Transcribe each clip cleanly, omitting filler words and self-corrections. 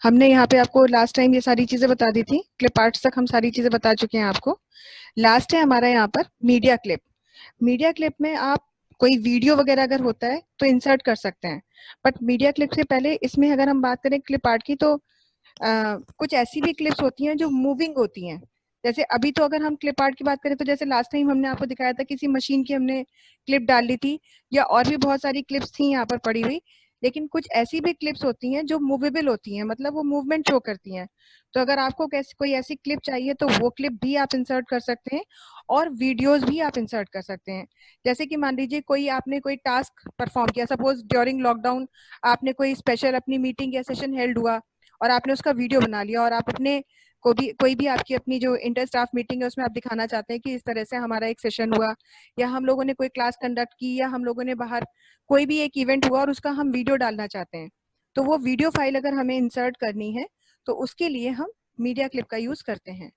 हमने यहाँ पे आपको लास्ट टाइम ये सारी चीजें बता दी थी, क्लिप आर्ट्स तक हम सारी चीजें बता चुके हैं आपको। लास्ट है हमारा यहाँ पर मीडिया क्लिप। मीडिया क्लिप में आप कोई वीडियो वगैरह अगर होता है तो इंसर्ट कर सकते हैं, बट मीडिया क्लिप से पहले इसमें अगर हम बात करें क्लिप आर्ट की तो कुछ ऐसी भी क्लिप्स होती हैं जो मूविंग होती हैं। जैसे अभी तो अगर हम क्लिप आर्ट की बात करें तो जैसे लास्ट टाइम हमने आपको दिखाया था किसी मशीन की हमने क्लिप डाल ली थी, या और भी बहुत सारी क्लिप्स थी यहाँ पर पड़ी हुई। लेकिन कुछ ऐसी भी क्लिप्स होती हैं जो मूवेबल होती हैं, मतलब वो मूवमेंट शो करती हैं। तो अगर आपको कोई ऐसी क्लिप चाहिए तो वो क्लिप भी आप इंसर्ट कर सकते हैं, और वीडियोस भी आप इंसर्ट कर सकते हैं। जैसे कि मान लीजिए कोई आपने कोई टास्क परफॉर्म किया, सपोज ड्यूरिंग लॉकडाउन आपने कोई स्पेशल अपनी मीटिंग या सेशन हेल्ड हुआ और आपने उसका वीडियो बना लिया, और आप अपने कोई भी आपकी अपनी जो इंटर स्टाफ मीटिंग है उसमें आप दिखाना चाहते हैं कि इस तरह से हमारा एक सेशन हुआ, या हम लोगों ने कोई क्लास कंडक्ट की, या हम लोगों ने बाहर कोई भी एक इवेंट हुआ और उसका हम वीडियो डालना चाहते हैं। तो वो वीडियो फाइल अगर हमें इंसर्ट करनी है तो उसके लिए हम मीडिया क्लिप का यूज करते हैं।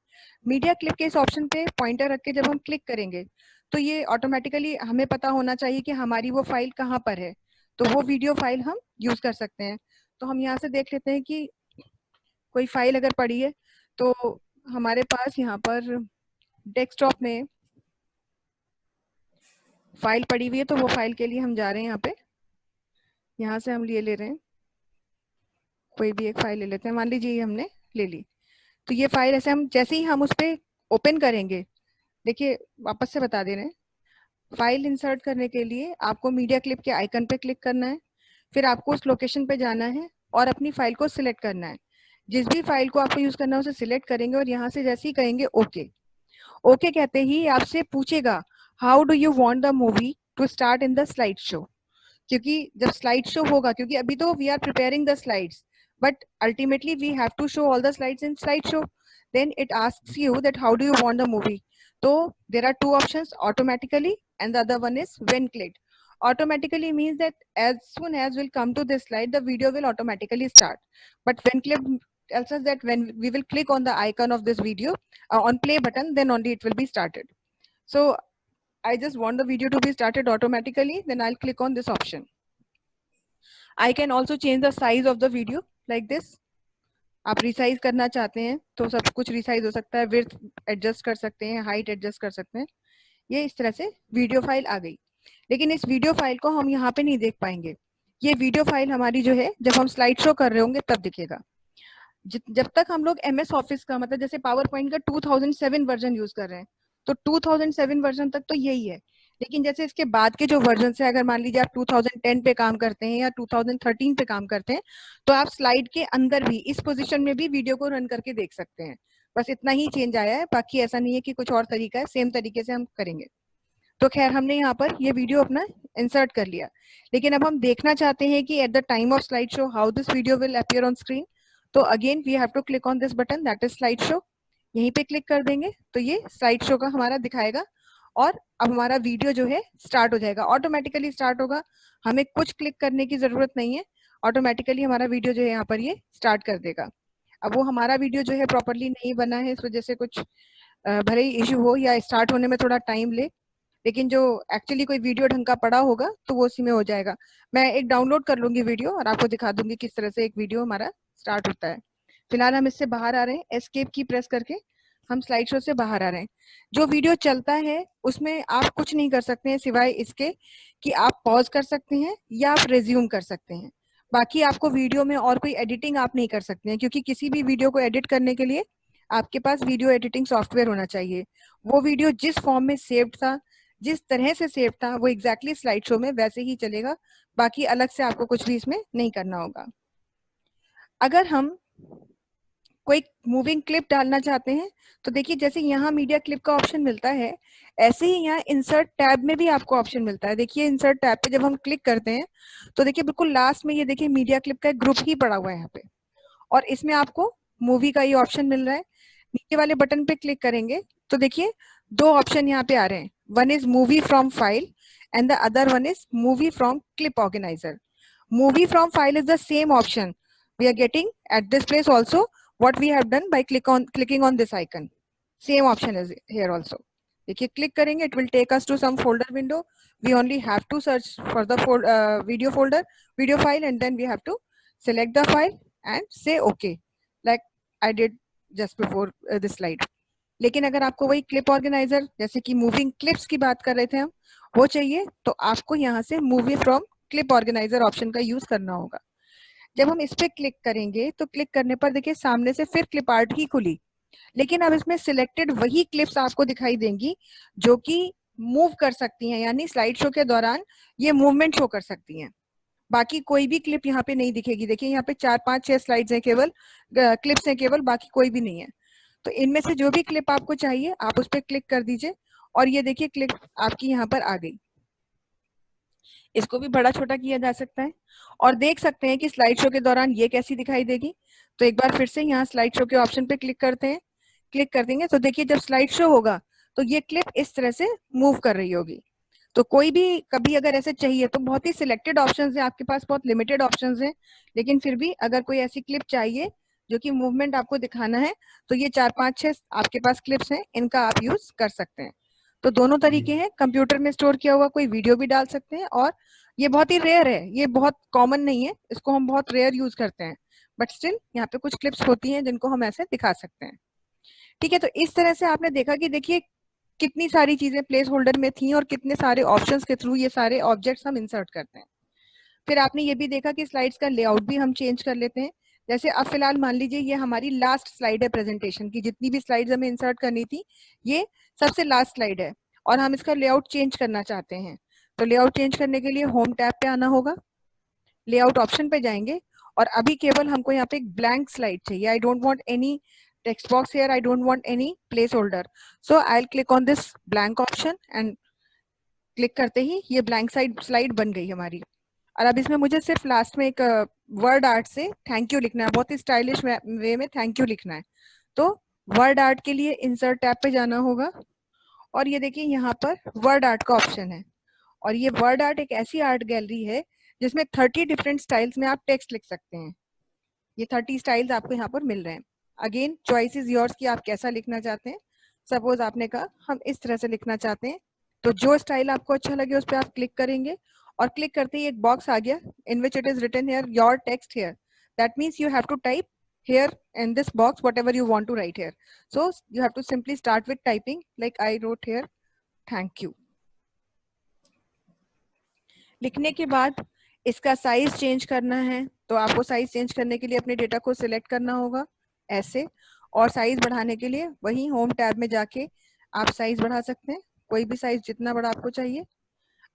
मीडिया क्लिप के इस ऑप्शन पे पॉइंटर रख के जब हम क्लिक करेंगे तो ये ऑटोमेटिकली हमें पता होना चाहिए कि हमारी वो फाइल कहाँ पर है, तो वो वीडियो फाइल हम यूज कर सकते हैं। तो हम यहाँ से देख लेते हैं कि कोई फाइल अगर पड़ी है तो हमारे पास यहाँ पर डेस्कटॉप में फाइल पड़ी हुई है, तो वो फाइल के लिए हम जा रहे हैं। यहाँ से हम ले रहे हैं, कोई भी एक फाइल ले लेते हैं। मान लीजिए ये हमने ले ली, तो ये फाइल ऐसे हम जैसे ही हम उस पर ओपन करेंगे, देखिए वापस से बता दे रहे हैं, फाइल इंसर्ट करने के लिए आपको मीडिया क्लिप के आइकन पे क्लिक करना है, फिर आपको उस लोकेशन पे जाना है और अपनी फाइल को सिलेक्ट करना है। जिस भी फाइल को आपको यूज करना है उसे सिलेक्ट करेंगे और यहाँ से जैसे ही कहेंगे ओके। ओके कहते ही आपसे पूछेगा how do you want the movie to start in the slide show, क्योंकि जब स्लाइड शो होगा, क्योंकि अभी तो we are preparing the slides, but ultimately we have to show all the slides in slide show, then it asks you that how do you want the movie. So there are two options, automatically and the other one is when clicked. Automatically means that as soon as we'll come to this slide the video will automatically start, but when clicked tells us that when we will click on the icon of this video on play button, then only it will be started. So I just want the video to be started automatically, then I'll click on this option. I can also change the size of the video like this. आप resize करना चाहते हैं तो सब कुछ resize हो सकता है, विड्थ एडजस्ट कर सकते हैं, हाइट एडजस्ट कर सकते हैं। ये इस तरह से वीडियो फाइल आ गई, लेकिन इस वीडियो फाइल को हम यहाँ पे नहीं देख पाएंगे। ये वीडियो फाइल हमारी जो है जब हम स्लाइड शो कर रहे होंगे तब दिखेगा। जब तक हम लोग MS ऑफिस का मतलब जैसे पावर पॉइंट का 2007 वर्जन यूज कर रहे हैं तो 2007 वर्जन तक तो यही है, लेकिन जैसे इसके बाद के जो वर्जन है, अगर मान लीजिए आप 2010 पे काम करते हैं या 2013 पे काम करते हैं तो आप स्लाइड के अंदर भी इस पोजीशन में भी वीडियो को रन करके देख सकते हैं। बस इतना ही चेंज आया है, बाकी ऐसा नहीं है कि कुछ और तरीका है, सेम तरीके से हम करेंगे। तो खैर हमने यहाँ पर ये वीडियो अपना इंसर्ट कर लिया, लेकिन अब हम देखना चाहते हैं कि at the time of slide show how this video will appear on screen. तो again we have to click on this button that is slide show. यहीं पे क्लिक कर देंगे तो ये स्लाइड शो का हमारा दिखाएगा, और अब हमारा वीडियो जो है स्टार्ट हो जाएगा, ऑटोमेटिकली स्टार्ट होगा। हमें कुछ क्लिक करने की जरूरत नहीं है, ऑटोमेटिकली हमारा वीडियो जो है यहाँ पर ये स्टार्ट कर देगा। अब वो हमारा वीडियो जो है प्रॉपरली नहीं बना है, इस वजह से कुछ भले ही इश्यू हो या स्टार्ट होने में थोड़ा टाइम ले, लेकिन जो एक्चुअली कोई वीडियो ढंग का पड़ा होगा तो वो उसी में हो जाएगा। मैं एक डाउनलोड कर लूंगी वीडियो और आपको दिखा दूंगी किस तरह से एक वीडियो हमारा स्टार्ट होता है। फिलहाल हम इससे बाहर आ रहे हैं, एस्केप की प्रेस करके हम स्लाइड शो से बाहर आ रहे हैं। जो वीडियो चलता है उसमें आप कुछ नहीं कर सकते हैं सिवाय इसके कि आप पॉज कर सकते हैं या आप रिज्यूम कर सकते हैं। बाकी आपको वीडियो में और कोई एडिटिंग आप नहीं कर सकते हैं, क्योंकि किसी भी वीडियो को एडिट करने के लिए आपके पास वीडियो एडिटिंग सॉफ्टवेयर होना चाहिए। वो वीडियो जिस फॉर्म में सेव्ड था, जिस तरह से सेव था, वो एग्जैक्टली स्लाइड शो में वैसे ही चलेगा। बाकी अलग से आपको कुछ भी इसमें नहीं करना होगा। अगर हम कोई मूविंग क्लिप डालना चाहते हैं तो देखिए जैसे यहाँ मीडिया क्लिप का ऑप्शन मिलता है, ऐसे ही यहाँ इंसर्ट टैब में भी आपको ऑप्शन मिलता है। देखिए इंसर्ट टैब पे जब हम क्लिक करते हैं तो देखिए बिल्कुल लास्ट में ये देखिए मीडिया क्लिप का एक ग्रुप ही पड़ा हुआ है यहाँ पे, और इसमें आपको मूवी का ये ऑप्शन मिल रहा है। नीचे वाले बटन पे क्लिक करेंगे तो देखिए दो ऑप्शन यहाँ पे आ रहे हैं, one is movie from file and the other one is movie from clip organiser. Movie from file is the same option we are getting at this place also, what we have done by clicking on this icon, same option is here also। देखिए click करेंगे it will take us to some folder window, we only have to search for the video file, and then we have to select the file and say okay, like I did just before this slide. लेकिन अगर आपको वही clip organiser जैसे कि moving clips की बात कर रहे थे हम, वो चाहिए तो आपको यहाँ से move from clip organiser option का यूज करना होगा। जब हम इस पे क्लिक करेंगे तो क्लिक करने पर देखिए सामने से फिर क्लिप आर्ट ही खुली, लेकिन अब इसमें सिलेक्टेड वही क्लिप्स आपको दिखाई देंगी जो कि मूव कर सकती हैं, यानी स्लाइड शो के दौरान ये मूवमेंट शो कर सकती हैं। बाकी कोई भी क्लिप यहाँ पे नहीं दिखेगी। देखिए यहाँ पे 4 5 6 स्लाइड्स हैं, केवल क्लिप्स हैं केवल, बाकी कोई भी नहीं है। तो इनमें से जो भी क्लिप आपको चाहिए आप उस पर क्लिक कर दीजिए और ये देखिए क्लिप आपकी यहाँ पर आ गई। इसको भी बड़ा छोटा किया जा सकता है और देख सकते हैं कि स्लाइड शो के दौरान ये कैसी दिखाई देगी। तो एक बार फिर से यहाँ स्लाइड शो के ऑप्शन पे क्लिक करते हैं। क्लिक कर देंगे तो देखिए जब स्लाइड शो होगा तो ये क्लिप इस तरह से मूव कर रही होगी। तो कोई भी कभी अगर ऐसे चाहिए तो बहुत ही सिलेक्टेड ऑप्शंस हैं आपके पास, बहुत लिमिटेड ऑप्शंस हैं, लेकिन फिर भी अगर कोई ऐसी क्लिप चाहिए जो कि मूवमेंट आपको दिखाना है तो ये 4 5 6 आपके पास क्लिप्स हैं, इनका आप यूज कर सकते हैं। तो दोनों तरीके हैं, कंप्यूटर में स्टोर किया हुआ कोई वीडियो भी डाल सकते हैं और ये बहुत ही रेयर है, ये बहुत कॉमन नहीं है, इसको हम बहुत रेयर यूज करते हैं, बट स्टिल यहाँ पे कुछ क्लिप्स होती हैं जिनको हम ऐसे दिखा सकते हैं। ठीक है, तो इस तरह से आपने देखा कि देखिए कितनी सारी चीजें प्लेस होल्डर में थी और कितने सारे ऑप्शंस के थ्रू ये सारे ऑब्जेक्ट्स हम इंसर्ट करते हैं। फिर आपने ये भी देखा कि स्लाइड्स का लेआउट भी हम चेंज कर लेते हैं। जैसे अब फिलहाल मान लीजिए ये हमारी लास्ट स्लाइड है प्रेजेंटेशन की, जितनी भी स्लाइड्स हमें इंसर्ट करनी थी ये सबसे लास्ट स्लाइड है और हम इसका लेआउट चेंज करना चाहते हैं। तो लेआउट चेंज करने के लिए होम टैब पे आना होगा, लेआउट ऑप्शन पे जाएंगे और अभी केवल हमको यहाँ पे एक ब्लैंक स्लाइड चाहिए। I don't want any text box here, I don't want any placeholder, so I'll click on this blank option and click करते ही ये ब्लैंक स्लाइड बन गई हमारी। और अब इसमें मुझे सिर्फ लास्ट में एक वर्ड आर्ट से थैंक यू लिखना है, बहुत ही स्टाइलिश वे में थैंक यू लिखना है। तो वर्ड आर्ट के लिए इंसर्ट टैब पे जाना होगा और ये देखिए यहाँ पर वर्ड आर्ट का ऑप्शन है और ये वर्ड आर्ट एक ऐसी आर्ट गैलरी है जिसमें 30 डिफरेंट स्टाइल्स में आप टेक्स्ट लिख सकते हैं। ये 30 स्टाइल्स आपको यहाँ पर मिल रहे हैं। अगेन चॉइस इज योर्स कि आप कैसा लिखना चाहते हैं। सपोज आपने कहा हम इस तरह से लिखना चाहते हैं, तो जो स्टाइल आपको अच्छा लगे उस पर आप क्लिक करेंगे और क्लिक करते ही एक बॉक्स आ गया in which it is written here your text here. That means you have to type here in this box whatever you want to write here. So you have to simply start with typing like I wrote here thank you. लिखने के बाद इसका size change करना है तो आपको size change करने के लिए अपने डेटा को सिलेक्ट करना होगा ऐसे, और साइज बढ़ाने के लिए वही होम टैब में जाके आप साइज बढ़ा सकते हैं, कोई भी साइज जितना बड़ा आपको चाहिए।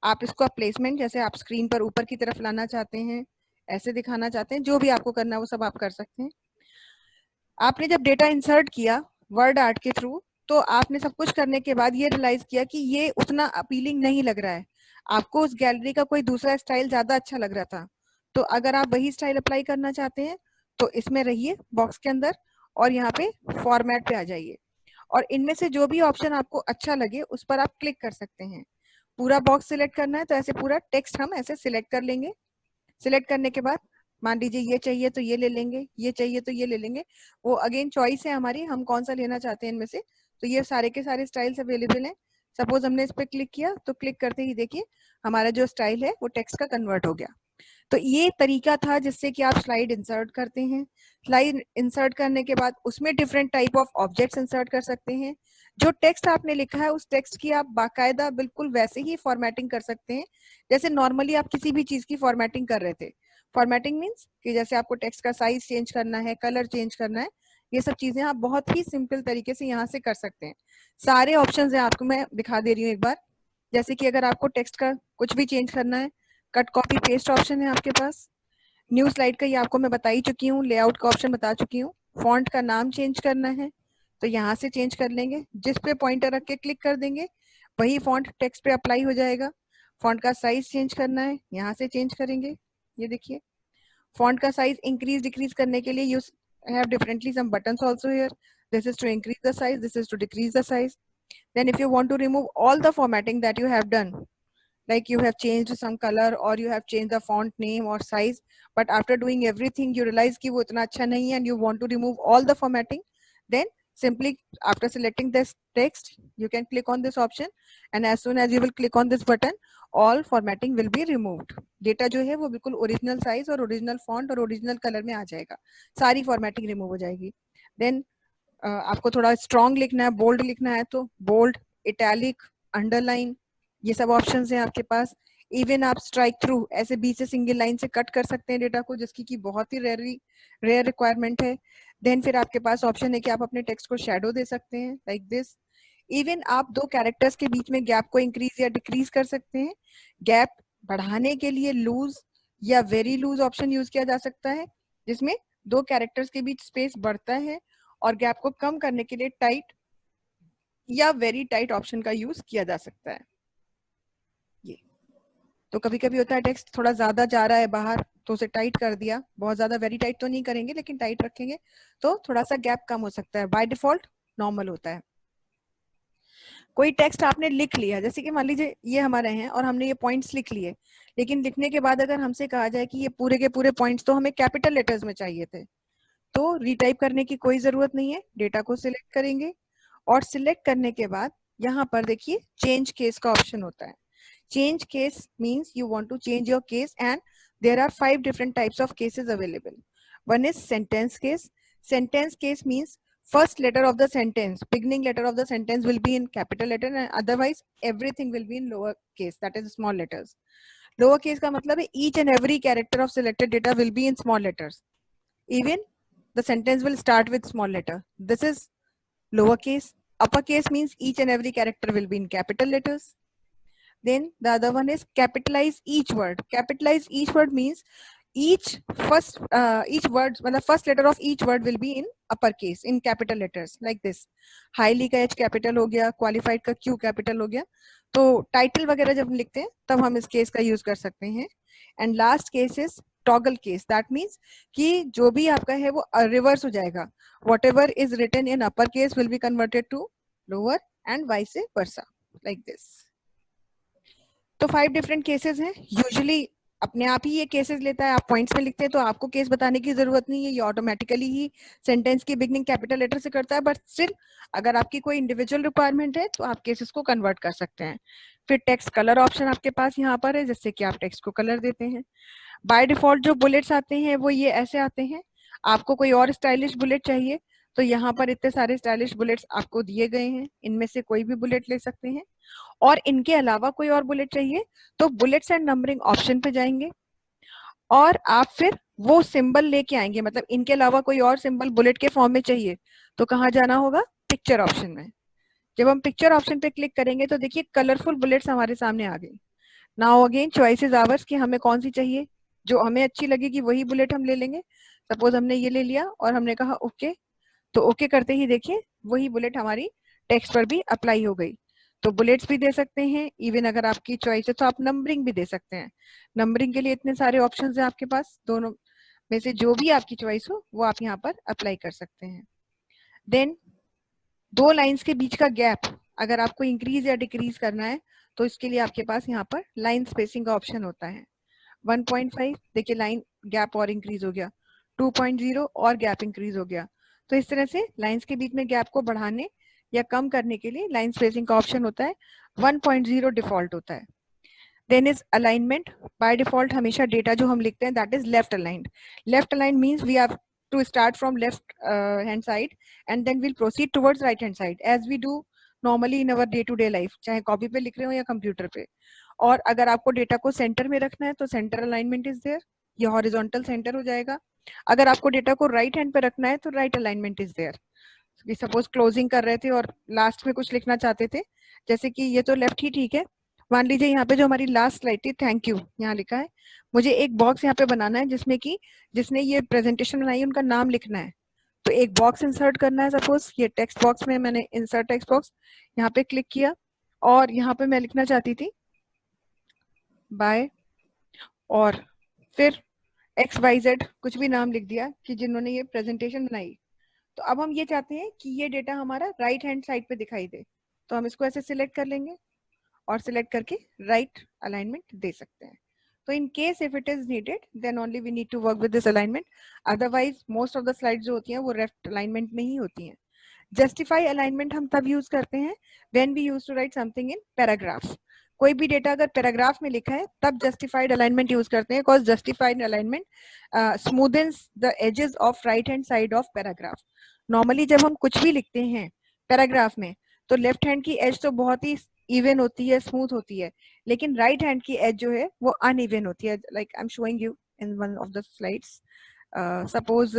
आप इसको प्लेसमेंट जैसे आप स्क्रीन पर ऊपर की तरफ लाना चाहते हैं, ऐसे दिखाना चाहते हैं, जो भी आपको करना है वो सब आप कर सकते हैं। आपने जब डेटा इंसर्ट किया वर्ड आर्ट के थ्रू तो आपने सब कुछ करने के बाद ये रियलाइज किया कि ये उतना अपीलिंग नहीं लग रहा है, आपको उस गैलरी का कोई दूसरा स्टाइल ज्यादा अच्छा लग रहा था। तो अगर आप वही स्टाइल अप्लाई करना चाहते हैं तो इसमें रहिए बॉक्स के अंदर और यहाँ पे फॉर्मेट पे आ जाइए और इनमें से जो भी ऑप्शन आपको अच्छा लगे उस पर आप क्लिक कर सकते हैं। पूरा बॉक्स सिलेक्ट करना है तो ऐसे पूरा टेक्स्ट हम ऐसे सिलेक्ट कर लेंगे। सिलेक्ट करने के बाद मान लीजिए ये चाहिए तो ये ले लेंगे, ये चाहिए तो ये ले लेंगे, वो अगेन चॉइस है हमारी, हम कौन सा लेना चाहते हैं इनमें से। तो ये सारे के सारे स्टाइल्स अवेलेबल हैं। सपोज हमने इस पर क्लिक किया तो क्लिक करते ही देखिए हमारा जो स्टाइल है वो टेक्स्ट का कन्वर्ट हो गया। तो ये तरीका था जिससे कि आप स्लाइड इंसर्ट करते हैं। स्लाइड इंसर्ट करने के बाद उसमें different type of objects insert कर सकते हैं। जो टेक्स्ट आपने लिखा है उस टेक्स्ट की आप बाकायदा बिल्कुल वैसे ही फॉर्मेटिंग कर सकते हैं जैसे नॉर्मली आप किसी भी चीज की फॉर्मेटिंग कर रहे थे। फॉर्मेटिंग मीन्स कि जैसे आपको टेक्स्ट का साइज चेंज करना है, कलर चेंज करना है, ये सब चीजें आप बहुत ही सिंपल तरीके से यहाँ से कर सकते हैं। सारे ऑप्शंस हैं, आपको मैं दिखा दे रही हूँ एक बार। जैसे कि अगर आपको टेक्स्ट का कुछ भी चेंज करना है, कट कॉपी पेस्ट ऑप्शन है आपके पास। न्यू स्लाइड का ये आपको मैं बता ही चुकी हूँ, लेआउट का ऑप्शन बता चुकी हूँ। फॉन्ट का नाम चेंज करना है तो यहाँ से चेंज कर लेंगे, जिस पे पॉइंटर रख के क्लिक कर देंगे वही फॉन्ट टेक्स्ट पे अप्लाई हो जाएगा। फॉन्ट का साइज चेंज करना है, यहाँ से चेंज करेंगे। ये देखिए फॉन्ट का साइज इंक्रीज डिक्रीज करने के लिए use have differently some buttons also here. This is to increase the size, this is to decrease the size. Then if you want to remove all the formatting that you have done, like you have changed some color or you have changed the font name or size, but after doing everything you realize कि वो इतना अच्छा नहीं है and you want to remove all the formatting, then Simply after selecting this text, you can click on this option, and as soon as you will click on this button, all formatting will be removed. Data जो है वो बिल्कुल original size और original font और original colour में आ जाएगा, सारी formatting remove हो जाएगी. देन आपको थोड़ा स्ट्रॉन्ग लिखना है, बोल्ड लिखना है तो बोल्ड, इटैलिक, अंडरलाइन, ये सब ऑप्शंस हैं आपके पास. इवन आप स्ट्राइक थ्रू ऐसे बीच से सिंगल लाइन से कट कर सकते हैं डेटा को, जिसकी की बहुत ही रेयर रिक्वायरमेंट है. देन फिर आपके पास ऑप्शन है कि आप अपने टेक्स्ट को शेडो दे सकते हैं लाइक दिस. इवन आप दो कैरेक्टर्स के बीच में गैप को इंक्रीज या डिक्रीज कर सकते हैं. गैप बढ़ाने के लिए लूज या वेरी लूज ऑप्शन यूज किया जा सकता है, जिसमें दो कैरेक्टर्स के बीच स्पेस बढ़ता है, और गैप को कम करने के लिए टाइट या वेरी टाइट ऑप्शन का यूज किया जा सकता है. ये तो कभी कभी होता है टेक्स्ट थोड़ा ज्यादा जा रहा है बाहर, तो उसे टाइट कर दिया. बहुत ज्यादा वेरी टाइट तो नहीं करेंगे, लेकिन टाइट रखेंगे तो थोड़ा सा गैप कम हो सकता है. बाय डिफॉल्ट नॉर्मल होता है. कोई टेक्स्ट आपने लिख लिया, जैसे कि मान लीजिए ये हमारे हैं और हमने ये पॉइंट्स लिख लिए, लेकिन लिखने के बाद अगर हमसे कहा जाए कि ये पूरे के पूरे पॉइंट्स तो हमें कैपिटल लेटर्स में चाहिए थे, तो रीटाइप करने की कोई जरूरत नहीं है. डेटा को सिलेक्ट करेंगे, और सिलेक्ट करने के बाद यहाँ पर देखिए चेंज केस का ऑप्शन होता है. Change case means you want to change your case, and there are 5 different types of cases available. One is sentence case. Sentence case means first letter of the sentence, beginning letter of the sentence will be in capital letter, and otherwise everything will be in lower case, that is small letters. Lower case का मतलब है each and every character of selected data will be in small letters. Even the sentence will start with small letter. This is lower case. Upper case means each and every character will be in capital letters. Then the other one is capitalize each word. Capitalize each word means each word, the first letter of each word will be in uppercase, in capital letters, like this. Highly का H capital हो गया, qualified का Q capital हो गया. तो title वगैरह जब हम लिखते हैं तब हम इस केस का यूज कर सकते हैं. And last case is toggle case. That means कि जो भी आपका है वो रिवर्स हो जाएगा. Whatever is written in upper case will be converted to lower, and vice versa, like this. तो 5 डिफरेंट केसेस हैं. यूजुअली अपने आप ही ये केसेस लेता है. आप पॉइंट्स में लिखते हैं तो आपको केस बताने की जरूरत नहीं है, ये ऑटोमेटिकली ही सेंटेंस की बिगनिंग कैपिटल लेटर से करता है. बट स्टिल अगर आपकी कोई इंडिविजुअल रिक्वायरमेंट है तो आप केसेस को कन्वर्ट कर सकते हैं. फिर टेक्स्ट कलर ऑप्शन आपके पास यहाँ पर है, जिससे कि आप टेक्स्ट को कलर देते हैं. बाय डिफॉल्ट जो बुलेट्स आते हैं वो ये ऐसे आते हैं. आपको कोई और स्टाइलिश बुलेट चाहिए तो यहाँ पर इतने सारे स्टाइलिश बुलेट्स आपको दिए गए हैं, इनमें से कोई भी बुलेट ले सकते हैं. और इनके अलावा कोई और बुलेट चाहिए तो बुलेट्स एंड नंबरिंग ऑप्शन पे जाएंगे, और आप फिर वो सिंबल लेके आएंगे. मतलब इनके अलावा कोई और सिंबल बुलेट के फॉर्म में चाहिए तो कहाँ जाना होगा? पिक्चर ऑप्शन में. जब हम पिक्चर ऑप्शन पे क्लिक करेंगे तो देखिए कलरफुल बुलेट्स हमारे सामने आ गई. Now again choice is ours कि हमें कौन सी चाहिए. जो हमें अच्छी लगेगी वही बुलेट हम ले लेंगे. सपोज हमने ये ले लिया और हमने कहा ओके, तो ओके करते ही देखिए वही बुलेट हमारी टेक्स्ट पर भी अप्लाई हो गई. तो बुलेट्स भी दे सकते हैं. इवन अगर आपकी चॉइस है तो आप नंबरिंग भी दे सकते हैं. नंबरिंग के लिए इतने सारे ऑप्शंस हैं आपके पास, दोनों में से जो भी आपकी चॉइस हो वो आप यहाँ पर अप्लाई कर सकते हैं. देन 2 लाइंस के बीच का गैप अगर आपको इंक्रीज या डिक्रीज करना है तो इसके लिए आपके पास यहाँ पर लाइन स्पेसिंग का ऑप्शन होता है. 1.5 देखिए लाइन गैप और इंक्रीज हो गया. 2.0 और गैप इंक्रीज हो गया. तो इस तरह से लाइंस के बीच में गैप को बढ़ाने या कम करने के लिए लाइन स्पेसिंग का ऑप्शन होता है. 1.0 डिफॉल्ट होता है. Then is alignment. By default हमेशा डेटा जो हम लिखते हैं that is left aligned. Left aligned means we have to start from left hand side and then will proceed towards right hand side as we do normally in our day to day life, चाहे copy पे लिख रहे हो या computer पे. और अगर आपको डेटा को सेंटर में रखना है तो सेंटर अलाइनमेंट इज देयर, ये हॉरिजॉन्टल सेंटर हो जाएगा. अगर आपको डेटा को राइट हैंड पे रखना है तो right alignment is there. Suppose closing कर रहे थे और लास्ट में कुछ लिखना चाहते थे, जैसे कि ये तो लेफ्ट ही ठीक है. मान लीजिए यहाँ पे जो हमारी लास्ट स्लाइड थी थैंक यू यहाँ लिखा है, मुझे एक बॉक्स यहाँ पे बनाना है जिसमें कि जिसने ये प्रेजेंटेशन बनाई उनका नाम लिखना है. तो एक बॉक्स इंसर्ट करना है. सपोज ये टेक्स्ट बॉक्स में मैंने इंसर्ट टेक्स्ट बॉक्स यहाँ पे क्लिक किया और यहाँ पे मैं लिखना चाहती थी बाय, और फिर XYZ कुछ भी नाम लिख दिया कि जिन्होंने ये प्रेजेंटेशन बनाई. तो अब हम ये चाहते हैं कि ये डेटा हमारा राइट हैंड साइड पे दिखाई दे, तो हम इसको ऐसे सिलेक्ट कर लेंगे और सिलेक्ट करके राइट अलाइनमेंट दे सकते हैं. तो in case if it is needed then only we need to work with this alignment. Otherwise most of the slides जो होती हैं वो लेफ्ट अलाइनमेंट में ही होती हैं. जस्टिफाई अलाइनमेंट हम तब यूज करते हैं when we use to write something in paragraph. कोई भी डेटा अगर पैराग्राफ में लिखा है तब जस्टिफाइड अलाइनमेंट यूज करते हैं, because justified alignment smoothens the edges of right hand side of paragraph. Normally जब हम कुछ भी लिखते हैं पैराग्राफ में तो लेफ्ट हैंड की एज तो बहुत ही इवन होती है, स्मूथ होती है, लेकिन राइट हैंड की एज जो है वो अनइवन होती है। Like I am showing you in one of the slides. Suppose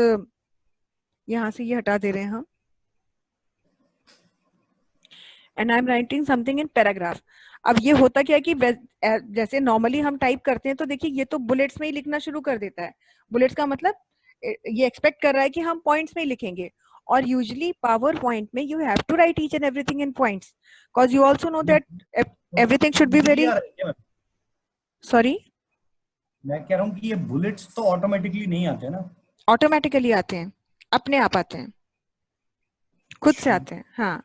यहाँ से ये हटा दे रहे हैं हम, and I am writing something in paragraph. अब ये होता क्या है कि जैसे नॉर्मली हम टाइप करते हैं तो देखिए ये तो बुलेट्स में ही लिखना शुरू कर देता है। बुलेट्स का मतलब ये एक्सपेक्ट कर रहा है कि हम पॉइंट्स में ही लिखेंगे, और यूजुअली पावर पॉइंट में you have to write each and everything in points, because you also know that everything should be very. Sorry, मैं कह रहा हूँ कि ये बुलेट्स तो ऑटोमेटिकली नहीं आते ना? ऑटोमेटिकली आते हैं, अपने आप आते हैं, खुद से आते हैं। हाँ,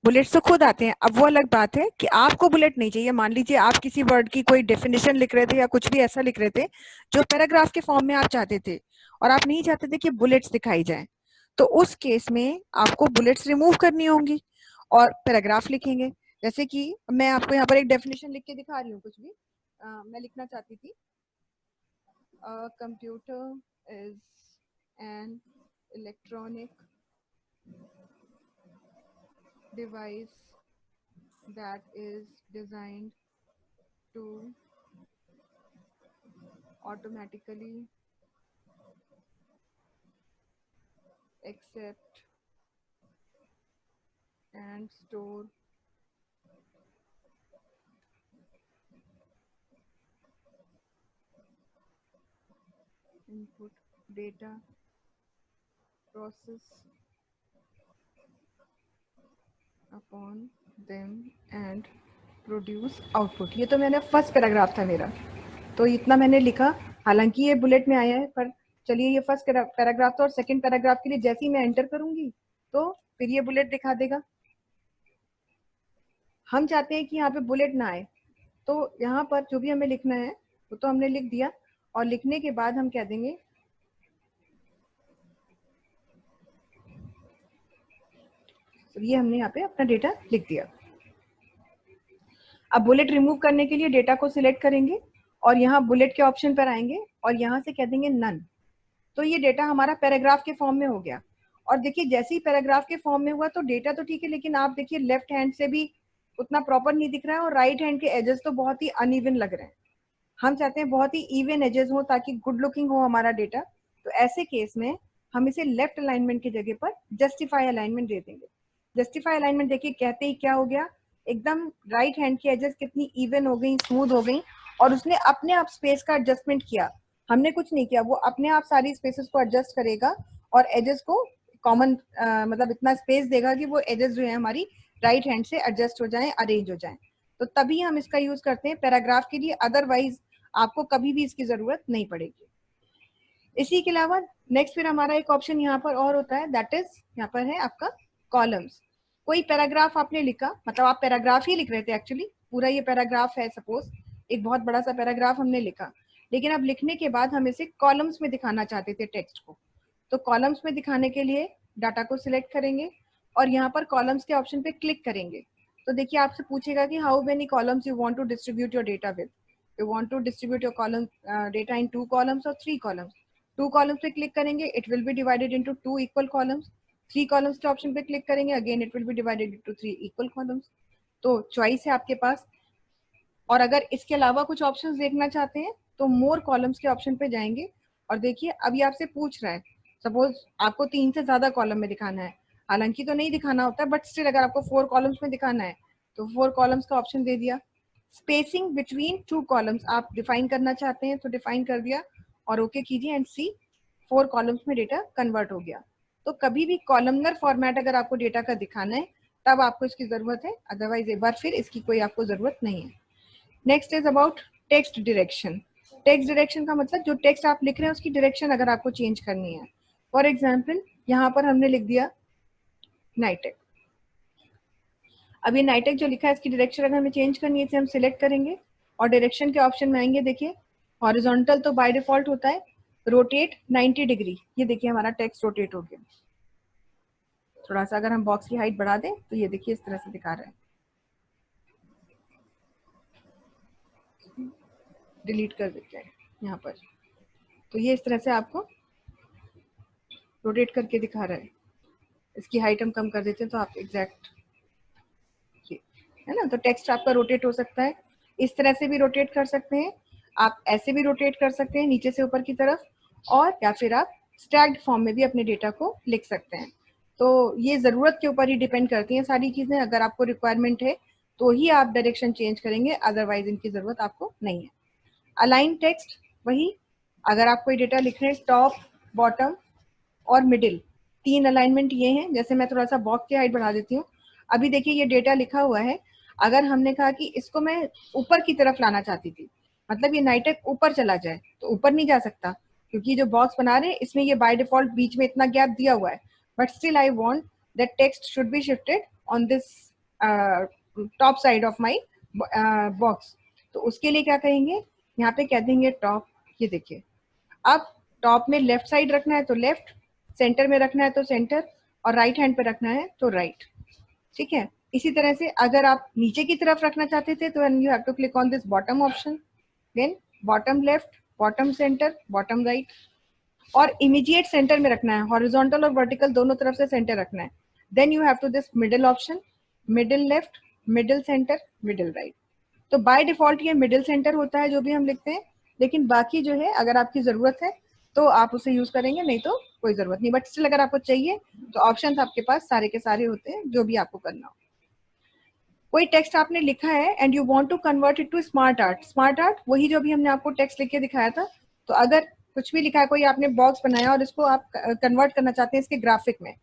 बुलेट्स तो खुद आते हैं। अब वो अलग बात है कि आपको बुलेट नहीं चाहिए। मान लीजिए आप किसी वर्ड की कोई डेफिनेशन लिख रहे थे या कुछ भी ऐसा लिख रहे थे जो पैराग्राफ के फॉर्म में आप चाहते थे, और आप नहीं चाहते थे कि बुलेट्स दिखाई जाए, तो उस केस में आपको बुलेट्स रिमूव करनी होंगी और पैराग्राफ लिखेंगे। जैसे कि मैं आपको यहाँ पर एक डेफिनेशन लिख के दिखा रही हूँ, कुछ भी मैं लिखना चाहती थी, computer is an electronic device that is designed to automatically accept and store input data, process upon them and produce output. ये तो मैंने फर्स्ट पैराग्राफ था मेरा, तो इतना मैंने लिखा, हालांकि ये बुलेट में आया है, पर चलिए ये फर्स्ट पैराग्राफ था, और सेकंड पैराग्राफ के लिए जैसे ही मैं एंटर करूंगी तो फिर ये बुलेट दिखा देगा। हम चाहते हैं कि यहाँ पे बुलेट ना आए, तो यहाँ पर जो भी हमें लिखना है वो तो हमने लिख दिया, और लिखने के बाद हम कह देंगे तो ये हमने यहाँ पे अपना डेटा लिख दिया। अब बुलेट रिमूव करने के लिए डेटा को सिलेक्ट करेंगे और यहाँ बुलेट के ऑप्शन पर आएंगे और यहाँ से कह देंगे नन, तो ये डेटा हमारा पैराग्राफ के फॉर्म में हो गया। और देखिए जैसे ही पैराग्राफ के फॉर्म में हुआ तो डेटा तो ठीक है, लेकिन आप देखिए लेफ्ट हैंड से भी उतना प्रॉपर नहीं दिख रहा है और राइट हैंड के एजेस तो बहुत ही अनइवन लग रहे हैं। हम चाहते हैं बहुत ही इवन एजेस हो ताकि गुड लुकिंग हो हमारा डेटा। तो ऐसे केस में हम इसे लेफ्ट अलाइनमेंट की जगह पर जस्टिफाई अलाइनमेंट दे देंगे। जस्टिफाई अलाइनमेंट देखिए कहते ही क्या हो गया, एकदम राइट हैंड की एजेस कितनी इवन हो गई, स्मूथ हो गई, और उसने अपने आप स्पेस का एडजस्टमेंट किया। हमने कुछ नहीं किया, वो अपने आप सारी स्पेसेस को एडजस्ट करेगा और एजेस को कॉमन मतलब इतना स्पेस देगा कि वो एजेस जो है हमारी राइट हैंड से एडजस्ट हो जाए, अरेंज हो जाए। तो तभी हम इसका यूज करते हैं पैराग्राफ के लिए, अदरवाइज आपको कभी भी इसकी जरूरत नहीं पड़ेगी। इसी के अलावा नेक्स्ट फिर हमारा एक ऑप्शन यहाँ पर और होता है, दैट इज यहाँ पर है आपका कॉलम्स। कोई पैराग्राफ आपने लिखा, मतलब आप पैराग्राफ ही लिख रहे थे, एक्चुअली पूरा ये पैराग्राफ है, सपोज एक बहुत बड़ा सा पैराग्राफ हमने लिखा, लेकिन अब लिखने के बाद हम इसे कॉलम्स में दिखाना चाहते थे टेक्स्ट को। तो कॉलम्स में दिखाने के लिए डाटा को सिलेक्ट करेंगे और यहाँ पर कॉलम्स के ऑप्शन पे क्लिक करेंगे। तो देखिए आपसे पूछेगा कि how many columns you want to distribute your data with. You want to distribute your column data in 2 columns और 3 कॉलम्स। 2 कॉलम्स पे क्लिक करेंगे, it will be divided into 2 equal columns. 3 columns के ऑप्शन पे click करेंगे, again it will be divided into 3 equal columns. तो choice है आपके पास। और अगर इसके अलावा कुछ ऑप्शंस देखना चाहते हैं तो मोर कॉलम्स के ऑप्शन पे जाएंगे और देखिए अभी आपसे पूछ रहा है, सपोज आपको 3 से ज्यादा कॉलम में दिखाना है, हालांकि तो नहीं दिखाना होता है, बट स्टिल अगर आपको 4 कॉलम्स में दिखाना है तो 4 कॉलम्स का ऑप्शन दे दिया। स्पेसिंग बिटवीन 2 कॉलम्स आप डिफाइन करना चाहते हैं तो डिफाइन कर दिया और ओके कीजिए, एंड सी 4 कॉलम्स में डेटा कन्वर्ट हो गया। तो कभी भी कॉलमनर फॉर्मेट अगर आपको डेटा का दिखाना है तब आपको इसकी जरूरत है, अदरवाइज एक बार फिर इसकी कोई आपको जरूरत नहीं है। Next is about text direction. Text direction का मतलब जो टेक्स्ट आप लिख रहे हैं उसकी डायरेक्शन अगर आपको चेंज करनी है। फॉर एग्जाम्पल यहाँ पर हमने लिख दिया नाइटेक। अब ये नाइटेक जो लिखा है इसकी डायरेक्शन अगर हमें चेंज करनी है इसे हम सिलेक्ट करेंगे और डायरेक्शन के ऑप्शन में आएंगे। देखिए हॉरिजॉन्टल तो बाय डिफॉल्ट होता है, रोटेट 90 डिग्री, ये देखिए हमारा टेक्स्ट रोटेट हो गया। थोड़ा सा अगर हम बॉक्स की हाइट बढ़ा दें तो ये देखिए इस तरह से दिखा रहा है। डिलीट कर देते हैं यहाँ पर, तो ये इस तरह से आपको रोटेट करके दिखा रहा है। इसकी हाइट हम कम कर देते हैं तो आप एग्जैक्ट है ना, तो टेक्स्ट आपका रोटेट हो सकता है। इस तरह से भी रोटेट कर सकते हैं आप, ऐसे भी रोटेट कर सकते हैं नीचे से ऊपर की तरफ, और या फिर आप स्टैक्ड फॉर्म में भी अपने डेटा को लिख सकते हैं। तो ये ज़रूरत के ऊपर ही डिपेंड करती हैं सारी चीज़ें। अगर आपको रिक्वायरमेंट है तो ही आप डायरेक्शन चेंज करेंगे, अदरवाइज इनकी ज़रूरत आपको नहीं है। अलाइन टेक्स्ट वही, अगर आप कोई डेटा लिख रहे हैं, टॉप, बॉटम और मिडिल, 3 अलाइनमेंट ये हैं। जैसे मैं थोड़ा सा बॉक्स की हाइट बढ़ा देती हूँ। अभी देखिए ये डेटा लिखा हुआ है, अगर हमने कहा कि इसको मैं ऊपर की तरफ लाना चाहती थी, मतलब ये नाइटेक ऊपर चला जाए, तो ऊपर नहीं जा सकता क्योंकि जो बॉक्स बना रहे हैं इसमें ये बाय डिफॉल्ट बीच में इतना गैप दिया हुआ है। But still I want that text should be shifted on this top side of my box. तो उसके लिए क्या कहेंगे, यहाँ पे कह देंगे टॉप। ये देखिए, अब टॉप में लेफ्ट साइड रखना है तो लेफ्ट, सेंटर में रखना है तो सेंटर, और राइट हैंड पे रखना है तो राइट। ठीक है। इसी तरह से अगर आप नीचे की तरफ रखना चाहते थे तो you have to click on this bottom option, then bottom left, bottom centre, bottom right. और इमीडिएट सेंटर में रखना है, हॉरिजॉन्टल और वर्टिकल दोनों तरफ से सेंटर रखना है। Then you have to this middle option, middle left, middle centre, middle right. तो बाय डिफॉल्ट ये मिडिल सेंटर होता है जो भी हम लिखते हैं, लेकिन बाकी जो है अगर आपकी जरूरत है तो आप उसे यूज करेंगे, नहीं तो कोई जरूरत नहीं। बट स्टिल अगर आपको चाहिए तो ऑप्शंस आपके पास सारे के सारे होते हैं जो भी आपको करना हो। कोई टेक्स्ट आपने लिखा है and you want to convert it to smart art. Smart art वही जो भी हमने आपको टेक्स्ट लिख के दिखाया था। तो अगर कुछ भी लिखा है, कोई आपने बॉक्स बनाया और इसको आप कन्वर्ट करना चाहते हैं इसके ग्राफिक में,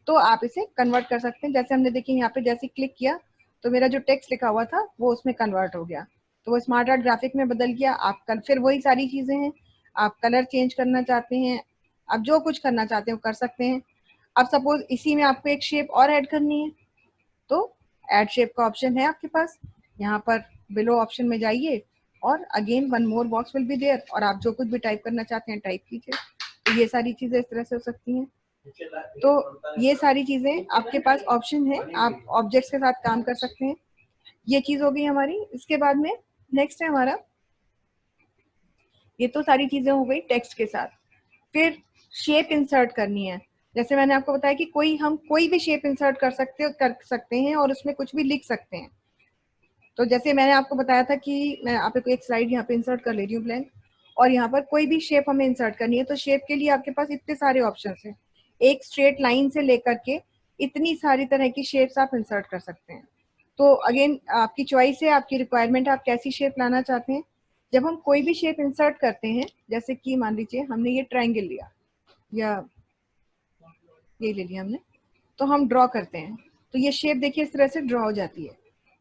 तो आप इसे कन्वर्ट कर सकते हैं। जैसे हमने देखिए यहाँ पे जैसे क्लिक किया तो मेरा जो टेक्स्ट लिखा हुआ था वो उसमें कन्वर्ट हो गया, तो वो स्मार्ट आर्ट ग्राफिक में बदल गया। आप फिर वही सारी चीजें हैं, आप कलर चेंज करना चाहते हैं, आप जो कुछ करना चाहते हैं वो कर सकते हैं। अब सपोज इसी में आपको एक शेप और ऐड करनी है तो ऐड शेप का ऑप्शन है आपके पास, यहाँ पर बिलो ऑप्शन में जाइए और again one more box will be there, और आप जो कुछ भी टाइप करना चाहते हैं टाइप कीजिए। तो ये सारी चीजें इस तरह से हो सकती हैं। तो ये सारी चीजें आपके पास ऑप्शन है, आप ऑब्जेक्ट्स के साथ काम कर सकते हैं। ये चीज हो गई हमारी। इसके बाद में नेक्स्ट है हमारा, ये तो सारी चीजें हो गई टेक्स्ट के साथ। फिर शेप इंसर्ट करनी है। जैसे मैंने आपको बताया कि हम कोई भी शेप इंसर्ट कर सकते हैं और उसमें कुछ भी लिख सकते हैं। तो जैसे मैंने आपको बताया था कि मैं आपको एक स्लाइड यहाँ पे इंसर्ट कर ले रही हूँ ब्लैंक, और यहाँ पर कोई भी शेप हमें इंसर्ट करनी है। तो शेप के लिए आपके पास इतने सारे ऑप्शन हैं, एक स्ट्रेट लाइन से लेकर के इतनी सारी तरह की शेप्स आप इंसर्ट कर सकते हैं। तो अगेन आपकी चॉइस है, आपकी रिक्वायरमेंट है, आप कैसी शेप लाना चाहते हैं। जब हम कोई भी शेप इंसर्ट करते हैं, जैसे कि मान लीजिए हमने ये ट्रायंगल लिया या ये ले लिया हमने, तो हम ड्रॉ करते हैं तो ये शेप देखिए इस तरह से ड्रॉ हो जाती है।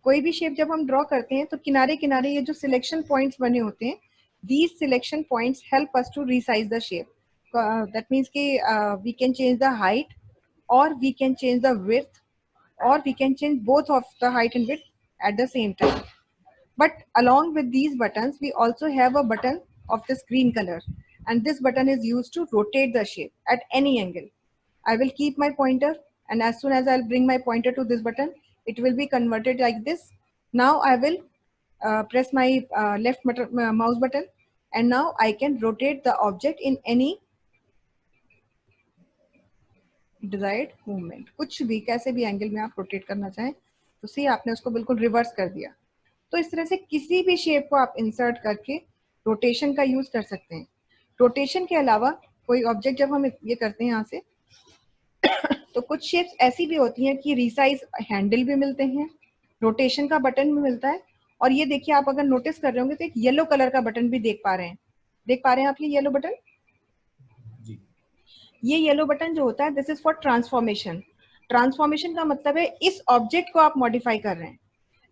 कोई भी शेप जब हम ड्रॉ करते हैं तो किनारे किनारे ये जो सिलेक्शन पॉइंट्स बने होते हैं, these selection points help us to resize the shape. That means कि we can change the height, or we can change the width, or we can change both of the height and width at the same time. But along with these buttons, we also have a button of this green color, and this button is used to rotate the shape at any angle. I will keep my pointer, and as soon as I'll bring my pointer to this button, it will be converted like this. Now I will press my left mouse button, and now I can rotate the object in any desired movement. कुछ भी कैसे भी angle में आप rotate करना चाहें, तो सी आपने उसको बिल्कुल रिवर्स कर दिया। तो इस तरह से किसी भी शेप को आप इंसर्ट करके रोटेशन का यूज कर सकते हैं। रोटेशन के अलावा कोई ऑब्जेक्ट जब हम ये करते हैं यहाँ से तो कुछ शेप्स ऐसी भी होती हैं कि रिसाइज हैंडल भी मिलते हैं, रोटेशन का बटन भी मिलता है। और ये देखिए, आप अगर नोटिस कर रहे होंगे तो एक येलो कलर का बटन भी देख पा रहे हैं आप, ये येलो बटन। ये येलो बटन जो होता है, this is for transformation. Transformation का मतलब है इस ऑब्जेक्ट को आप मॉडिफाई कर रहे हैं।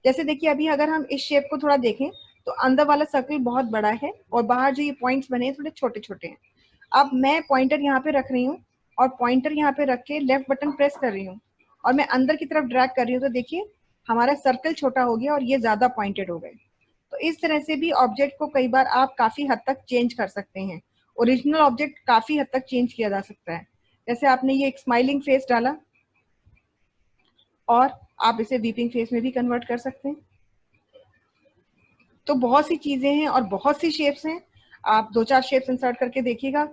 जैसे देखिए, अभी अगर हम इस शेप को थोड़ा देखें तो अंदर वाला सर्कल बहुत बड़ा है और बाहर जो ये पॉइंट्स बने हैं थोड़े छोटे छोटे हैं। अब मैं पॉइंटर यहाँ पे रख रही हूँ और पॉइंटर यहाँ पे रख के लेफ्ट बटन प्रेस कर रही हूँ और मैं अंदर की तरफ ड्रैग कर रही हूँ, तो देखिए हमारा सर्कल छोटा हो गया और ये ज्यादा पॉइंटेड हो गए। तो इस तरह से भी ऑब्जेक्ट को कई बार आप काफी हद तक चेंज कर सकते हैं। ओरिजिनल ऑब्जेक्ट काफी हद तक चेंज किया जा सकता है। जैसे आपने ये एक स्माइलिंग फेस डाला, और आप इसे वीपिंग फेस में भी कन्वर्ट कर सकते हैं। तो बहुत सी चीजें हैं और बहुत सी शेप्स हैं। आप 2-4 शेप्स इंसर्ट करके देखिएगा।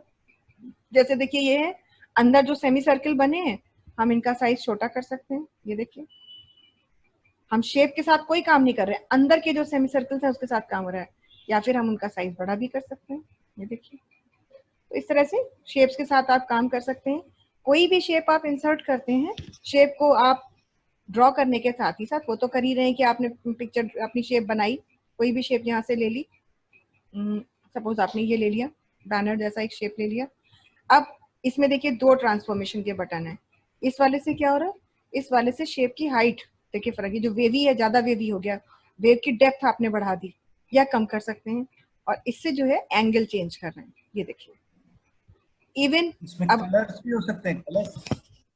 जैसे देखिए ये है, अंदर जो सेमी सर्किल बने हैं हम इनका साइज छोटा कर सकते हैं। ये देखिए, हम शेप के साथ कोई काम नहीं कर रहे हैं, अंदर के जो सेमी सर्कल्स है उसके साथ काम हो रहा है। या फिर हम उनका साइज बड़ा भी कर सकते हैं। ये देखिए, तो इस तरह से शेप्स के साथ आप काम कर सकते हैं। कोई भी शेप आप इंसर्ट करते हैं, शेप को आप ड्रॉ करने के साथ ही साथ, वो तो कर ही रहे हैं कि आपने पिक्चर अपनी शेप बनाई, कोई भी शेप यहाँ से ले ली। सपोज आपने ये ले लिया, बैनर जैसा एक शेप ले लिया। अब इसमें देखिए 2 ट्रांसफॉर्मेशन के बटन है। इस वाले से क्या हो रहा है, इस वाले से शेप की हाइट देखिए फर्क है, जो वेवी है ज्यादा वेवी हो गया, वेव की डेप्थ आपने बढ़ा दी या कम कर सकते हैं। और इससे जो है एंगल चेंज कर रहे हैं। ये देखिए, इवन इसमें अब कलर्स भी हो सकते हैं, कलर्स।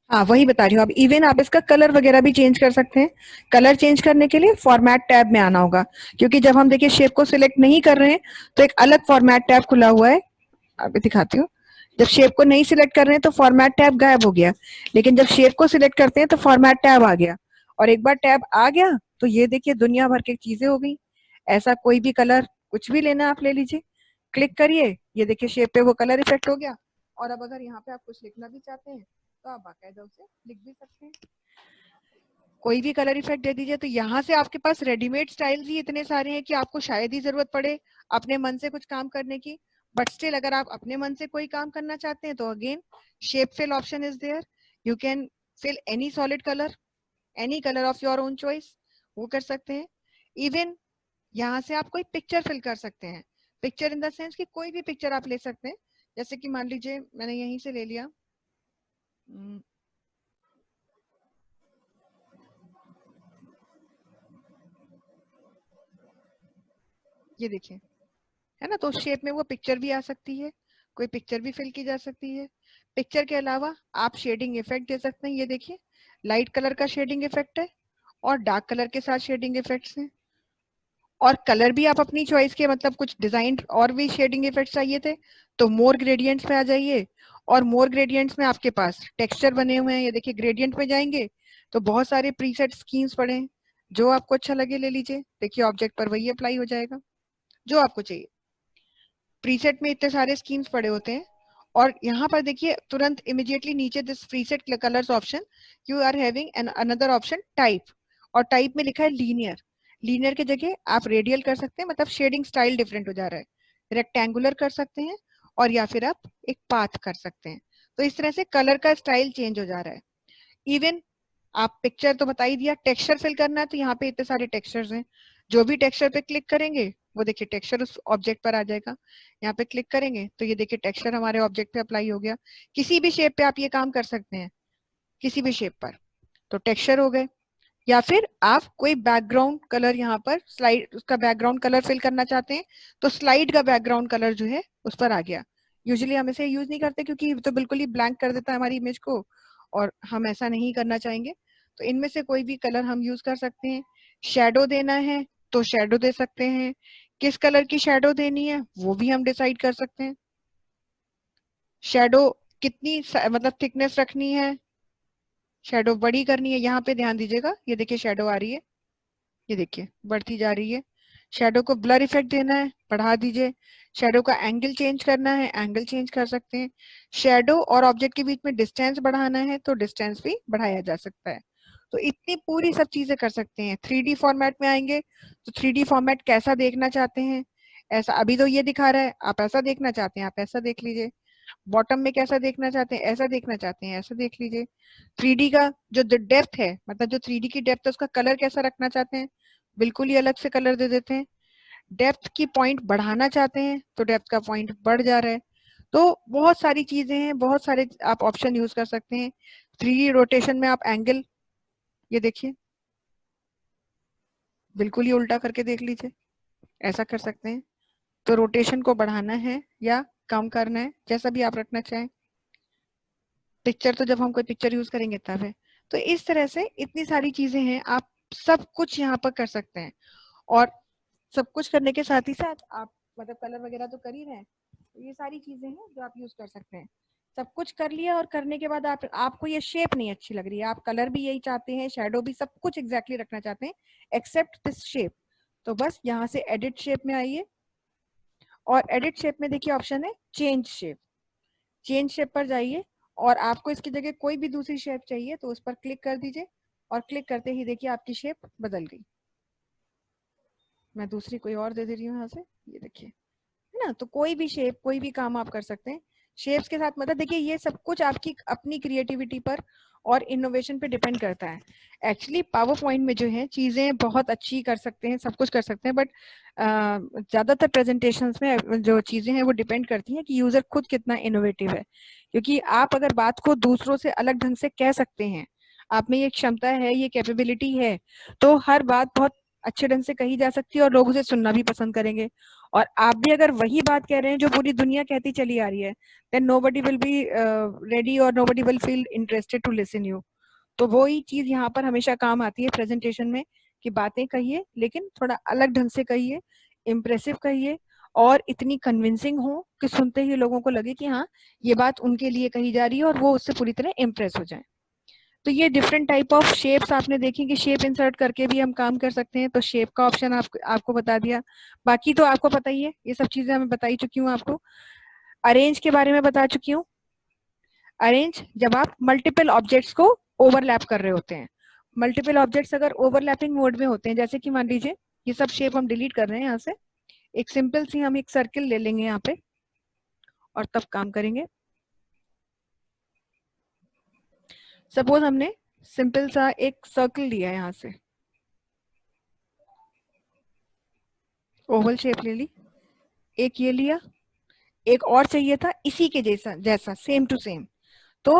हाँ वही बता रही हूँ, अब इवन आप इसका कलर वगैरह भी चेंज कर सकते हैं। कलर चेंज करने के लिए फॉर्मेट टैब में आना होगा, क्योंकि जब हम देखिए शेप को सिलेक्ट नहीं कर रहे हैं तो एक अलग फॉर्मेट टैब खुला हुआ है। अभी दिखाती हूँ। जब शेप को नहीं सिलेक्ट कर रहे हैं तो फॉर्मेट टैब गायब हो गया, लेकिन जब शेप को सिलेक्ट करते हैं तो फॉर्मेट टैब आ गया। और एक बार टैब आ गया तो ये देखिए दुनिया भर की चीजें हो गई। ऐसा कोई भी कलर कुछ भी लेना आप ले लीजिए, क्लिक करिए, ये देखिए शेप पे वो कलर इफेक्ट हो गया। और अब अगर यहाँ पे आप कुछ लिखना भी चाहते हैं तो आप बाकायदा उसे लिख भी सकते हैं। कोई भी कलर इफेक्ट दे दीजिए। तो यहाँ से आपके पास रेडीमेड स्टाइल्स ही इतने सारे हैं कि आपको शायद ही जरूरत पड़े अपने मन से कुछ काम करने की। बट स्टिल अगर आप अपने मन से कोई काम करना चाहते हैं तो again shape fill option is there. You can fill any solid colour, any colour of your own choice, वो कर सकते हैं। इवन यहाँ से आप कोई पिक्चर फिल कर सकते हैं। पिक्चर इन द सेंस कि कोई भी पिक्चर आप ले सकते हैं। जैसे कि मान लीजिए मैंने यहीं से ले लिया, ये देखिए, है ना, तो उस शेप में वो पिक्चर भी आ सकती है, कोई पिक्चर भी फिल की जा सकती है। पिक्चर के अलावा आप शेडिंग इफेक्ट दे सकते हैं। ये देखिए, लाइट कलर का शेडिंग इफेक्ट है और डार्क कलर के साथ शेडिंग इफेक्ट्स हैं। और कलर भी आप अपनी चॉइस के, मतलब कुछ डिजाइन और भी शेडिंग इफेक्ट्स चाहिए थे तो मोर ग्रेडियंट्स पे आ जाइए। और मोर ग्रेडियंट्स में आपके पास टेक्सचर बने हुए हैं। ये देखिए, ग्रेडियंट में जाएंगे तो बहुत सारे प्रीसेट स्कीम्स पड़े हैं, जो आपको अच्छा लगे ले लीजिए। देखिए ऑब्जेक्ट पर वही अप्लाई हो जाएगा जो आपको चाहिए। प्रीसेट में इतने सारे स्कीम्स पड़े होते हैं। और यहाँ पर देखिए तुरंत इमीडिएटली नीचे this preset colours option you are having an another option type. और टाइप में लिखा है लीनियर। लीनियर की जगह आप रेडियल कर सकते हैं, मतलब शेडिंग स्टाइल डिफरेंट हो जा रहा है। रेक्टेंगुलर कर सकते हैं और या फिर आप एक पाथ कर सकते हैं। तो इस तरह से कलर का स्टाइल चेंज हो जा रहा है। इवन आप पिक्चर तो बता ही दिया, टेक्सचर फिल करना है तो यहाँ पे इतने सारे टेक्सचर्स हैं। जो भी टेक्सचर पे क्लिक करेंगे वो देखिए टेक्सचर उस ऑब्जेक्ट पर आ जाएगा। यहाँ पे क्लिक करेंगे तो ये देखिए टेक्सचर हमारे ऑब्जेक्ट पे अप्लाई हो गया। किसी भी शेप पे आप ये काम कर सकते हैं, किसी भी शेप पर, तो टेक्सचर हो गए। या फिर आप कोई बैकग्राउंड कलर यहाँ पर स्लाइड, उसका बैकग्राउंड कलर फिल करना चाहते हैं तो स्लाइड का बैकग्राउंड कलर जो है उस पर आ गया। यूजुअली हम इसे यूज नहीं करते क्योंकि तो बिल्कुल ही ब्लैंक कर देता है हमारी इमेज को, और हम ऐसा नहीं करना चाहेंगे। तो इनमें से कोई भी कलर हम यूज कर सकते हैं। शेडो देना है तो शेडो दे सकते हैं। किस कलर की शेडो देनी है वो भी हम डिसाइड कर सकते हैं। शेडो कितनी मतलब थिकनेस रखनी है, शेडो बड़ी करनी है, यहाँ पे ध्यान दीजिएगा। ये देखिए शेडो आ रही है, ये देखिए बढ़ती जा रही है। शेडो को ब्लर इफेक्ट देना है, बढ़ा दीजिए। शेडो का एंगल चेंज करना है, एंगल चेंज कर सकते हैं। शेडो और ऑब्जेक्ट के बीच में डिस्टेंस बढ़ाना है तो डिस्टेंस भी बढ़ाया जा सकता है। तो इतनी पूरी सब चीजें कर सकते हैं। 3D फॉर्मेट में आएंगे तो 3D फॉर्मेट कैसा देखना चाहते हैं, ऐसा अभी तो ये दिखा रहा है, आप ऐसा देखना चाहते हैं आप ऐसा देख लीजिए। बॉटम में कैसा देखना चाहते हैं, ऐसा देखना चाहते हैं ऐसा देख लीजिए। 3D का जो डेप्थ है, मतलब जो 3D की डेप्थ है उसका कलर कैसा रखना चाहते हैं, बिल्कुल ही अलग से कलर दे देते हैं। डेप्थ की पॉइंट बढ़ाना चाहते हैं तो डेप्थ का पॉइंट बढ़ जा रहा है। तो बहुत सारी चीजें हैं, बहुत सारे आप ऑप्शन यूज कर सकते हैं। 3D रोटेशन में आप एंगल, ये देखिए बिल्कुल ही उल्टा करके देख लीजिए, ऐसा कर सकते हैं। तो रोटेशन को बढ़ाना है या कम करना है, जैसा भी आप रखना चाहें। पिक्चर तो जब हम कोई पिक्चर यूज करेंगे तब है। तो इस तरह से इतनी सारी चीजें हैं, आप सब कुछ यहाँ पर कर सकते हैं। और सब कुछ करने के साथ ही साथ आप मतलब कलर वगैरह तो कर ही रहे हैं, तो ये सारी चीजें हैं जो आप यूज कर सकते हैं। सब कुछ कर लिया और करने के बाद आपको ये शेप नहीं अच्छी लग रही है, आप कलर भी यही चाहते हैं, शेडो भी सब कुछ एग्जैक्टली रखना चाहते हैं एक्सेप्ट दिस शेप, तो बस यहाँ से एडिट शेप में आइए और एडिट शेप में देखिए ऑप्शन है चेंज शेप। चेंज शेप पर जाइए और आपको इसकी जगह कोई भी दूसरी शेप चाहिए तो उस पर क्लिक कर दीजिए और क्लिक करते ही देखिए आपकी शेप बदल गई। मैं दूसरी कोई और दे रही हूँ यहाँ से, ये देखिए, है ना। तो कोई भी शेप, कोई भी काम आप कर सकते हैं शेप्स के साथ। मतलब देखिए ये सब कुछ आपकी अपनी क्रिएटिविटी पर और इनोवेशन पे डिपेंड करता है। एक्चुअली पावर पॉइंट में जो है चीजें बहुत अच्छी कर सकते हैं, सब कुछ कर सकते हैं, बट ज्यादातर प्रेजेंटेशंस में जो चीजें हैं वो डिपेंड करती हैं कि यूजर खुद कितना इनोवेटिव है। क्योंकि आप अगर बात को दूसरों से अलग ढंग से कह सकते हैं, आप में ये क्षमता है, ये कैपेबिलिटी है, तो हर बात बहुत अच्छे ढंग से कही जा सकती है और लोग उसे सुनना भी पसंद करेंगे। और आप भी अगर वही बात कह रहे हैं जो पूरी दुनिया कहती चली आ रही है, then nobody will be ready or nobody will feel interested to listen you। तो वही चीज यहाँ पर हमेशा काम आती है प्रेजेंटेशन में, कि बातें कहिए लेकिन थोड़ा अलग ढंग से कहिए, इम्प्रेसिव कहिए और इतनी कन्विंसिंग हो कि सुनते ही लोगों को लगे कि हाँ ये बात उनके लिए कही जा रही है और वो उससे पूरी तरह इम्प्रेस हो जाए। तो ये डिफरेंट टाइप ऑफ शेप्स आपने देखी कि शेप इंसर्ट करके भी हम काम कर सकते हैं, तो शेप का ऑप्शन आपको बता दिया। बाकी तो आपको पता ही है, ये सब चीजें मैं बता ही चुकी हूँ आपको। अरेंज के बारे में बता चुकी हूँ। अरेंज जब आप मल्टीपल ऑब्जेक्ट्स को ओवरलैप कर रहे होते हैं, मल्टीपल ऑब्जेक्ट्स अगर ओवरलैपिंग मोड में होते हैं, जैसे कि मान लीजिए ये सब शेप हम डिलीट कर रहे हैं यहाँ से, एक सिंपल सी हम एक सर्किल ले लेंगे यहाँ पे और तब काम करेंगे। सपोज हमने सिंपल सा एक सर्कल लिया यहाँ से, ओवल शेप ले ली, एक ये लिया, एक और चाहिए था इसी के जैसा जैसा सेम टू सेम। तो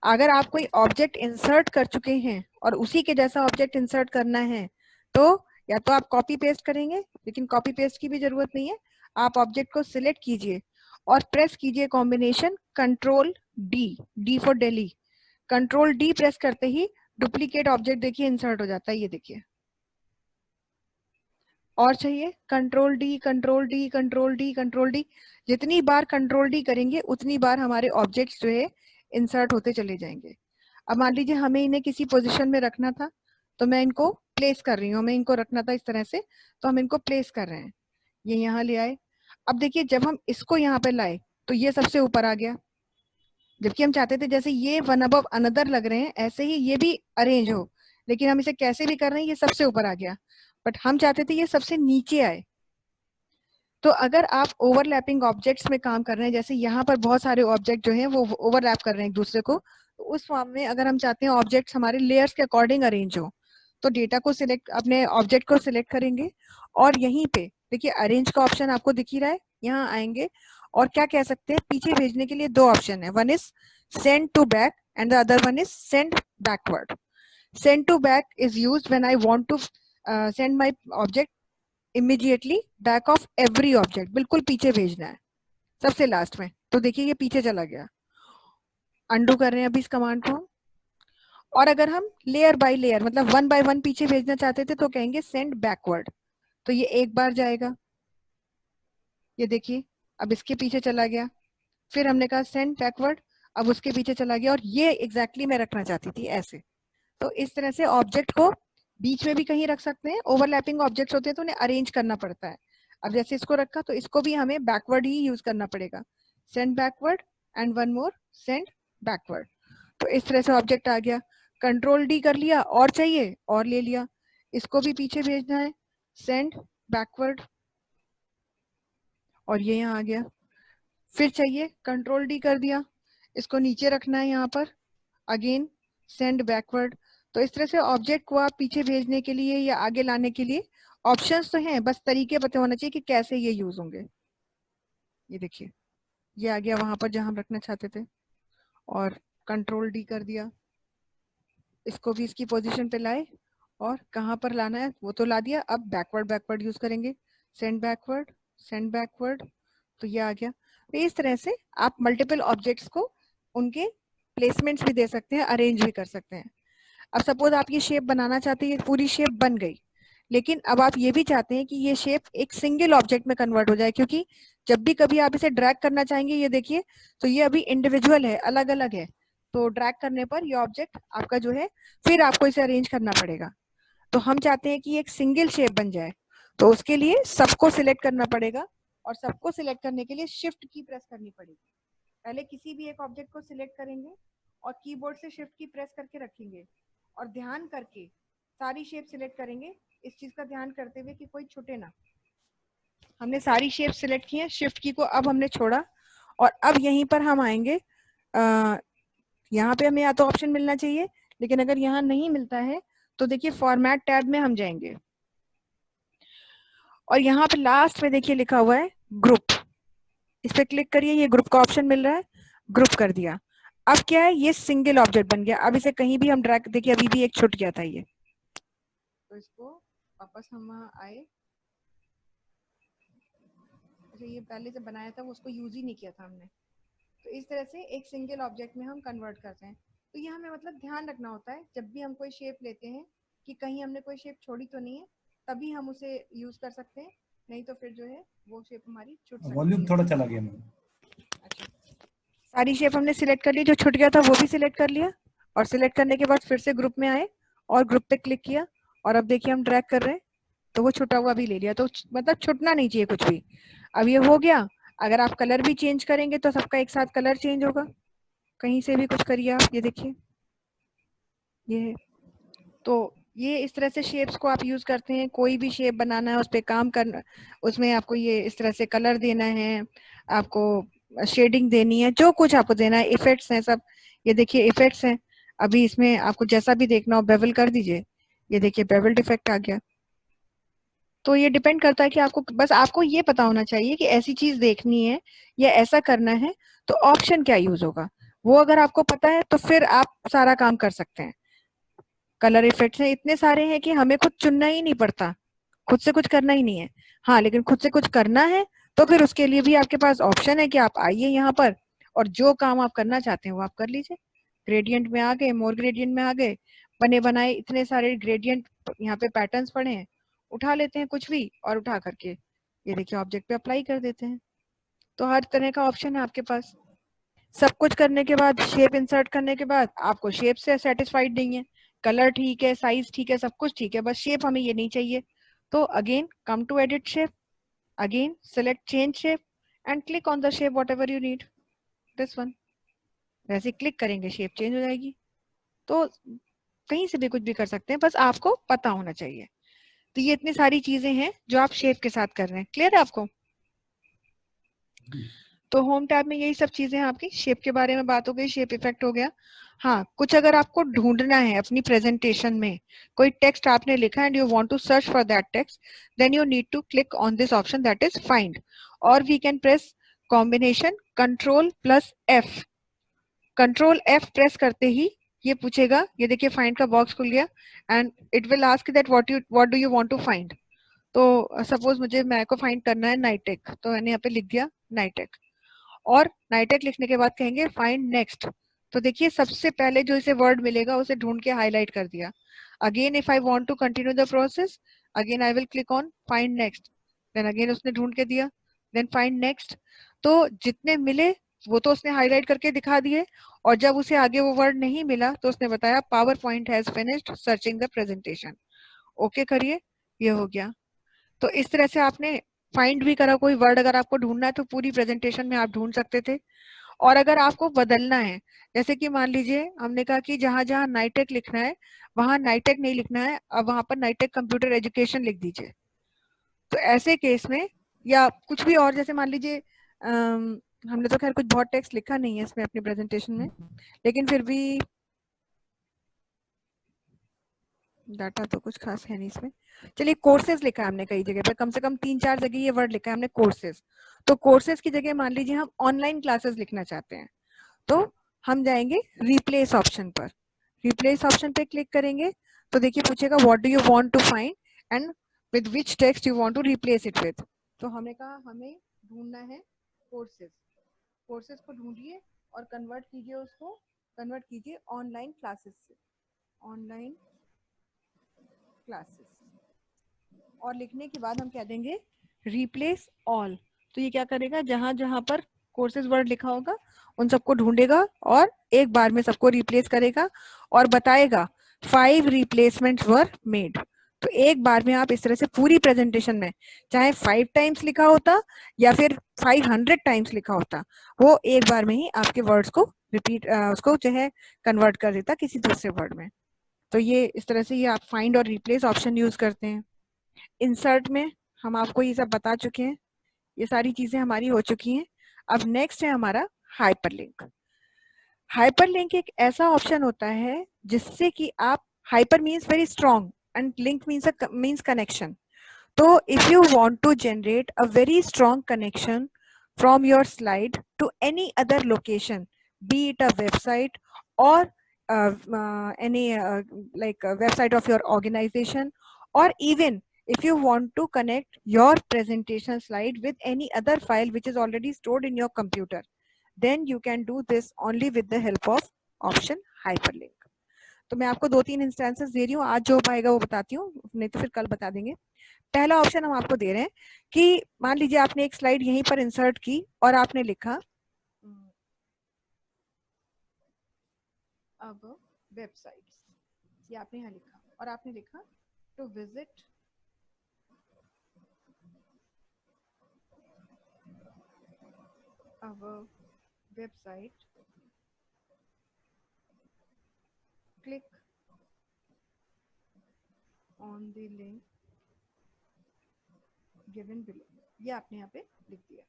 अगर आप कोई ऑब्जेक्ट इंसर्ट कर चुके हैं और उसी के जैसा ऑब्जेक्ट इंसर्ट करना है, तो या तो आप कॉपी पेस्ट करेंगे, लेकिन कॉपी पेस्ट की भी जरूरत नहीं है, आप ऑब्जेक्ट को सिलेक्ट कीजिए और प्रेस कीजिए combination control D, D for Delhi. Control D press करते ही डुप्लीकेट ऑब्जेक्ट देखिए इंसर्ट हो जाता है, ये देखिए। और चाहिए control D, control D, control D, control D. जितनी बार कंट्रोल डी करेंगे उतनी बार हमारे ऑब्जेक्ट्स जो है इंसर्ट होते चले जाएंगे। अब मान लीजिए हमें इन्हें किसी पोजीशन में रखना था, तो मैं इनको प्लेस कर रही हूँ, हमें इनको रखना था इस तरह से, तो हम इनको प्लेस कर रहे हैं, ये यहाँ ले आए। अब देखिए जब हम इसको यहाँ पे लाए तो ये सबसे ऊपर आ गया, जबकि हम चाहते थे जैसे ये वन अबव अनदर लग रहे हैं ऐसे ही ये भी अरेंज हो, लेकिन हम इसे कैसे भी कर रहे हैं ये सबसे ऊपर आ गया, बट हम चाहते थे ये सबसे नीचे आए। तो अगर आप ओवरलैपिंग ऑब्जेक्ट्स में काम कर रहे हैं, जैसे यहाँ पर बहुत सारे ऑब्जेक्ट जो हैं वो ओवरलैप कर रहे हैं एक दूसरे को, तो उस फॉर्म में अगर हम चाहते हैं ऑब्जेक्ट्स हमारे लेयर्स के अकॉर्डिंग अरेंज हो, तो डेटा को सिलेक्ट, अपने ऑब्जेक्ट को सिलेक्ट करेंगे और यहीं पे देखिए अरेंज का ऑप्शन आपको दिख ही रहा है, यहाँ आएंगे और क्या कह सकते हैं, पीछे भेजने के लिए दो ऑप्शन है, one is send to back and the other one is send backward. Send to back is used when I want to send my object immediately back of every object, बिल्कुल पीछे भेजना है सबसे लास्ट में। तो देखिए ये पीछे चला गया, अंडू कर रहे हैं अभी इस कमांड को। और अगर हम लेयर बाय लेयर मतलब वन बाय वन पीछे भेजना चाहते थे तो कहेंगे सेंड बैकवर्ड, तो ये एक बार जाएगा, ये देखिए अब इसके पीछे चला गया, फिर हमने कहा सेंड बैकवर्ड, अब उसके पीछे चला गया, और ये एग्जैक्टली मैं रखना चाहती थी ऐसे। तो इस तरह से ऑब्जेक्ट को बीच में भी कहीं रख सकते हैं, ओवरलैपिंग ऑब्जेक्ट्स होते हैं तो उन्हें अरेंज करना पड़ता है। अब जैसे इसको रखा तो इसको भी हमें बैकवर्ड ही यूज करना पड़ेगा, send backward and one more send backward. तो इस तरह से ऑब्जेक्ट आ गया, कंट्रोल डी कर लिया, और चाहिए और ले लिया, इसको भी पीछे भेजना है, सेंड बैकवर्ड, और ये यहाँ आ गया। फिर चाहिए कंट्रोल डी कर दिया, इसको नीचे रखना है यहाँ पर, अगेन सेंड बैकवर्ड। तो इस तरह से ऑब्जेक्ट को आप पीछे भेजने के लिए या आगे लाने के लिए ऑप्शंस तो हैं, बस तरीके पता होना चाहिए कि कैसे ये यूज होंगे। ये देखिए ये आ गया वहां पर जहां हम रखना चाहते थे, और कंट्रोल डी कर दिया, इसको भी इसकी पोजीशन पे लाए और कहाँ पर लाना है वो तो ला दिया, अब बैकवर्ड बैकवर्ड यूज करेंगे, सेंड बैकवर्ड, सेंड बैकवर्ड, तो ये आ गया। तो इस तरह से आप मल्टीपल ऑब्जेक्ट्स को उनके प्लेसमेंट्स भी दे सकते हैं, अरेंज भी कर सकते हैं। अब सपोज आप ये शेप बनाना चाहते हैं, ये पूरी शेप बन गई, लेकिन अब आप ये भी चाहते हैं कि ये शेप एक सिंगल ऑब्जेक्ट में कन्वर्ट हो जाए, क्योंकि जब भी कभी आप इसे ड्रैग करना चाहेंगे, ये देखिए, तो ये अभी इंडिविजुअल है, अलग अलग है, तो ड्रैग करने पर ये ऑब्जेक्ट आपका जो है फिर आपको इसे अरेंज करना पड़ेगा। तो हम चाहते हैं कि एक सिंगल शेप बन जाए, तो उसके लिए सबको सिलेक्ट करना पड़ेगा, और सबको सिलेक्ट करने के लिए शिफ्ट की प्रेस करनी पड़ेगी। पहले किसी भी एक ऑब्जेक्ट को सिलेक्ट करेंगे और कीबोर्ड से शिफ्ट की प्रेस करके रखेंगे, और ध्यान करके सारी शेप सिलेक्ट करेंगे, इस चीज का ध्यान करते हुए कि कोई छूटे ना। हमने सारी शेप सिलेक्ट की है, शिफ्ट की को अब हमने छोड़ा, और अब यहीं पर हम आएंगे। यहाँ पे हमें या तो ऑप्शन मिलना चाहिए, लेकिन अगर यहाँ नहीं मिलता है तो देखिए फॉर्मेट टैब में हम जाएंगे, और यहाँ पे लास्ट में देखिए लिखा हुआ है ग्रुप, इस पे क्लिक करिए, ये ग्रुप का ऑप्शन मिल रहा है, ग्रुप कर दिया। अब क्या है, ये सिंगल ऑब्जेक्ट बन गया। अब इसे कहीं भी हम ड्रैग, देखिए अभी भी एक छूट गया था ये, तो इसको वापस हम आए, अच्छा ये पहले से बनाया था, उसको यूज ही नहीं किया था हमने, तो इस तरह से एक सिंगल ऑब्जेक्ट में हम कन्वर्ट करते हैं। तो ये हमें मतलब ध्यान रखना होता है जब भी हम कोई शेप लेते हैं कि कहीं हमने कोई शेप छोड़ी तो नहीं है, तभी हम उसे यूज कर सकते हैं, नहीं तो फिर जो है वो शेप हमारी छूट सकती वॉल्यूम है। थोड़ा चला गया मैम। अच्छा, सारी शेप हमने सिलेक्ट कर ली, जो छूट गया था वो भी सिलेक्ट कर लिया, और सिलेक्ट करने के बाद फिर से ग्रुप में आए और ग्रुप पे क्लिक किया, और अब देखिए हम ड्रैग कर रहे हैं, तो वो छुटा हुआ भी ले लिया, तो मतलब छुटना नहीं चाहिए कुछ भी। अब ये हो गया। अगर आप कलर भी चेंज करेंगे तो सबका एक साथ कलर चेंज होगा, कहीं से भी कुछ करिए आप, ये देखिए ये है। तो ये इस तरह से शेप्स को आप यूज करते हैं, कोई भी शेप बनाना है, उस पर काम करना, उसमें आपको ये इस तरह से कलर देना है, आपको शेडिंग देनी है, जो कुछ आपको देना है, इफेक्ट्स हैं सब, ये देखिए इफेक्ट्स हैं। अभी इसमें आपको जैसा भी देखना हो बेवल कर दीजिए, ये देखिए बेवल्ड इफेक्ट आ गया। तो ये डिपेंड करता है कि आपको, बस आपको ये पता होना चाहिए कि ऐसी चीज देखनी है या ऐसा करना है, तो ऑप्शन क्या यूज होगा, वो अगर आपको पता है तो फिर आप सारा काम कर सकते हैं। कलर इफेक्ट्स हैं इतने सारे हैं कि हमें खुद चुनना ही नहीं पड़ता, खुद से कुछ करना ही नहीं है। हाँ, लेकिन खुद से कुछ करना है तो फिर उसके लिए भी आपके पास ऑप्शन है कि आप आइए यहाँ पर, और जो काम आप करना चाहते हैं वो आप कर लीजिए। ग्रेडियंट में आ गए, मोर ग्रेडियंट में आ गए, बने बनाए इतने सारे ग्रेडियंट यहाँ पे पैटर्न्स पड़े हैं, उठा लेते हैं कुछ भी और उठा करके ये देखिए ऑब्जेक्ट पे अप्लाई कर देते हैं। तो हर तरह का ऑप्शन है आपके पास। सब कुछ करने के बाद, शेप इंसर्ट करने के बाद आपको शेप से सेटिस्फाइड नहीं है, कलर ठीक है, साइज ठीक है, सब कुछ ठीक है, बस शेप हमें ये नहीं चाहिए, तो again come to edit shape, again select change shape and click on the shape whatever you need, this one. वैसे क्लिक करेंगे शेप चेंज हो जाएगी। तो कहीं से भी कुछ भी कर सकते हैं, बस आपको पता होना चाहिए। तो ये इतनी सारी चीजें हैं जो आप शेप के साथ कर रहे हैं, क्लियर है आपको? तो होम टैब में यही सब चीजें हैं आपकी, शेप के बारे में बात हो गई, शेप इफेक्ट हो गया। हाँ, कुछ अगर आपको ढूंढना है अपनी प्रेजेंटेशन में, कोई टेक्स्ट आपने लिखा and you want to search for that text, then you need to click on this option that is find, और we can press combination control F. Control F प्रेस करते ही ये पूछेगा, ये देखिए फाइंड का बॉक्स खुल गया, and it will ask that what do you want to find. तो सपोज मुझे मैं को फाइंड करना है नाइटेक, तो मैंने यहाँ पे लिख दिया नाइटेक, और नाइटेक लिखने के बाद कहेंगे फाइंड नेक्स्ट। तो देखिए सबसे पहले जो इसे वर्ड मिलेगा उसे ढूंढ के हाईलाइट कर दिया। Again if I want to continue the process, again I will click on find next, then again उसने ढूंढ के दिया, देन फाइंड नेक्स्ट। तो जितने मिले वो तो उसने हाईलाइट करके दिखा दिए, और जब उसे आगे वो वर्ड नहीं मिला तो उसने बताया power point has finished searching the presentation, okay करिए, ये हो गया। तो इस तरह से आपने फाइंड भी करा, कोई वर्ड अगर आपको ढूंढना है तो पूरी प्रेजेंटेशन में आप ढूंढ सकते थे। और अगर आपको बदलना है, जैसे कि मान लीजिए हमने कहा कि जहां जहां नाइटेक लिखना है वहां नाइटेक नहीं लिखना है, अब वहां पर नाइटेक कंप्यूटर एजुकेशन लिख दीजिए, तो ऐसे केस में, या कुछ भी और, जैसे मान लीजिए हमने तो खैर कुछ बहुत टेक्स्ट लिखा नहीं है इसमें अपनी प्रेजेंटेशन में, लेकिन फिर भी डाटा तो कुछ खास है नहीं इसमें। चलिए कोर्सेज लिखा है हमने कई जगह पे, कम से कम 3-4 जगह ये वर्ड लिखा है हमने कोर्सेज, तो कोर्सेज की जगह मान लीजिए हम ऑनलाइन क्लासेस लिखना चाहते हैं, तो हम जाएंगे रिप्लेस ऑप्शन पर, रिप्लेस ऑप्शन पे क्लिक करेंगे, तो देखिए पूछेगा what do you want to find and with which text you want to replace it with. तो हमने कहा हमें ढूंढना है कोर्सेज, कोर्सेज को ढूंढिए और कन्वर्ट कीजिए, उसको कन्वर्ट कीजिए ऑनलाइन क्लासेस से, ऑनलाइन क्लासेस, और लिखने के बाद हम क्या देंगे, रिप्लेस ऑल। तो ये क्या करेगा, जहां जहां पर कोर्सेज वर्ड लिखा होगा उन सबको ढूंढेगा और एक बार में सबको रिप्लेस करेगा और बताएगा 5 रिप्लेसमेंट्स वर मेड। तो एक बार में आप इस तरह से पूरी प्रेजेंटेशन में चाहे 5 टाइम्स लिखा होता या फिर 500 टाइम्स लिखा होता, वो एक बार में ही आपके वर्ड्स को रिपीट उसको जो है कन्वर्ट कर देता किसी दूसरे वर्ड में। तो ये इस तरह से ये आप फाइंड और रिप्लेस ऑप्शन यूज करते हैं। इंसर्ट में हम आपको ये सब बता चुके हैं, ये सारी चीजें हमारी हो चुकी हैं। अब नेक्स्ट है हमारा हाइपरलिंक। हाइपरलिंक एक ऐसा ऑप्शन होता है जिससे कि आप, hyper means very strong and link means connection. तो if you want to generate a very strong connection from your slide to any other location, be it a website or any like a website of your organization, or even if you want to connect your presentation slide with any other file which is already stored in your computer, then you can do this only with the help of option hyperlink. तो मैं आपको 2-3 instances दे रही हूँ, आज जो पाएगा वो बताती हूँ, नहीं तो फिर कल बता देंगे। पहला ऑप्शन हम आपको दे रहे हैं कि मान लीजिए आपने एक स्लाइड यहीं पर इंसर्ट की और आपने लिखा अब वेबसाइट्स, ये आपने यहाँ लिखा और आपने लिखा to visit our website click on the link given below, ये आपने यहाँ पे लिख दिया।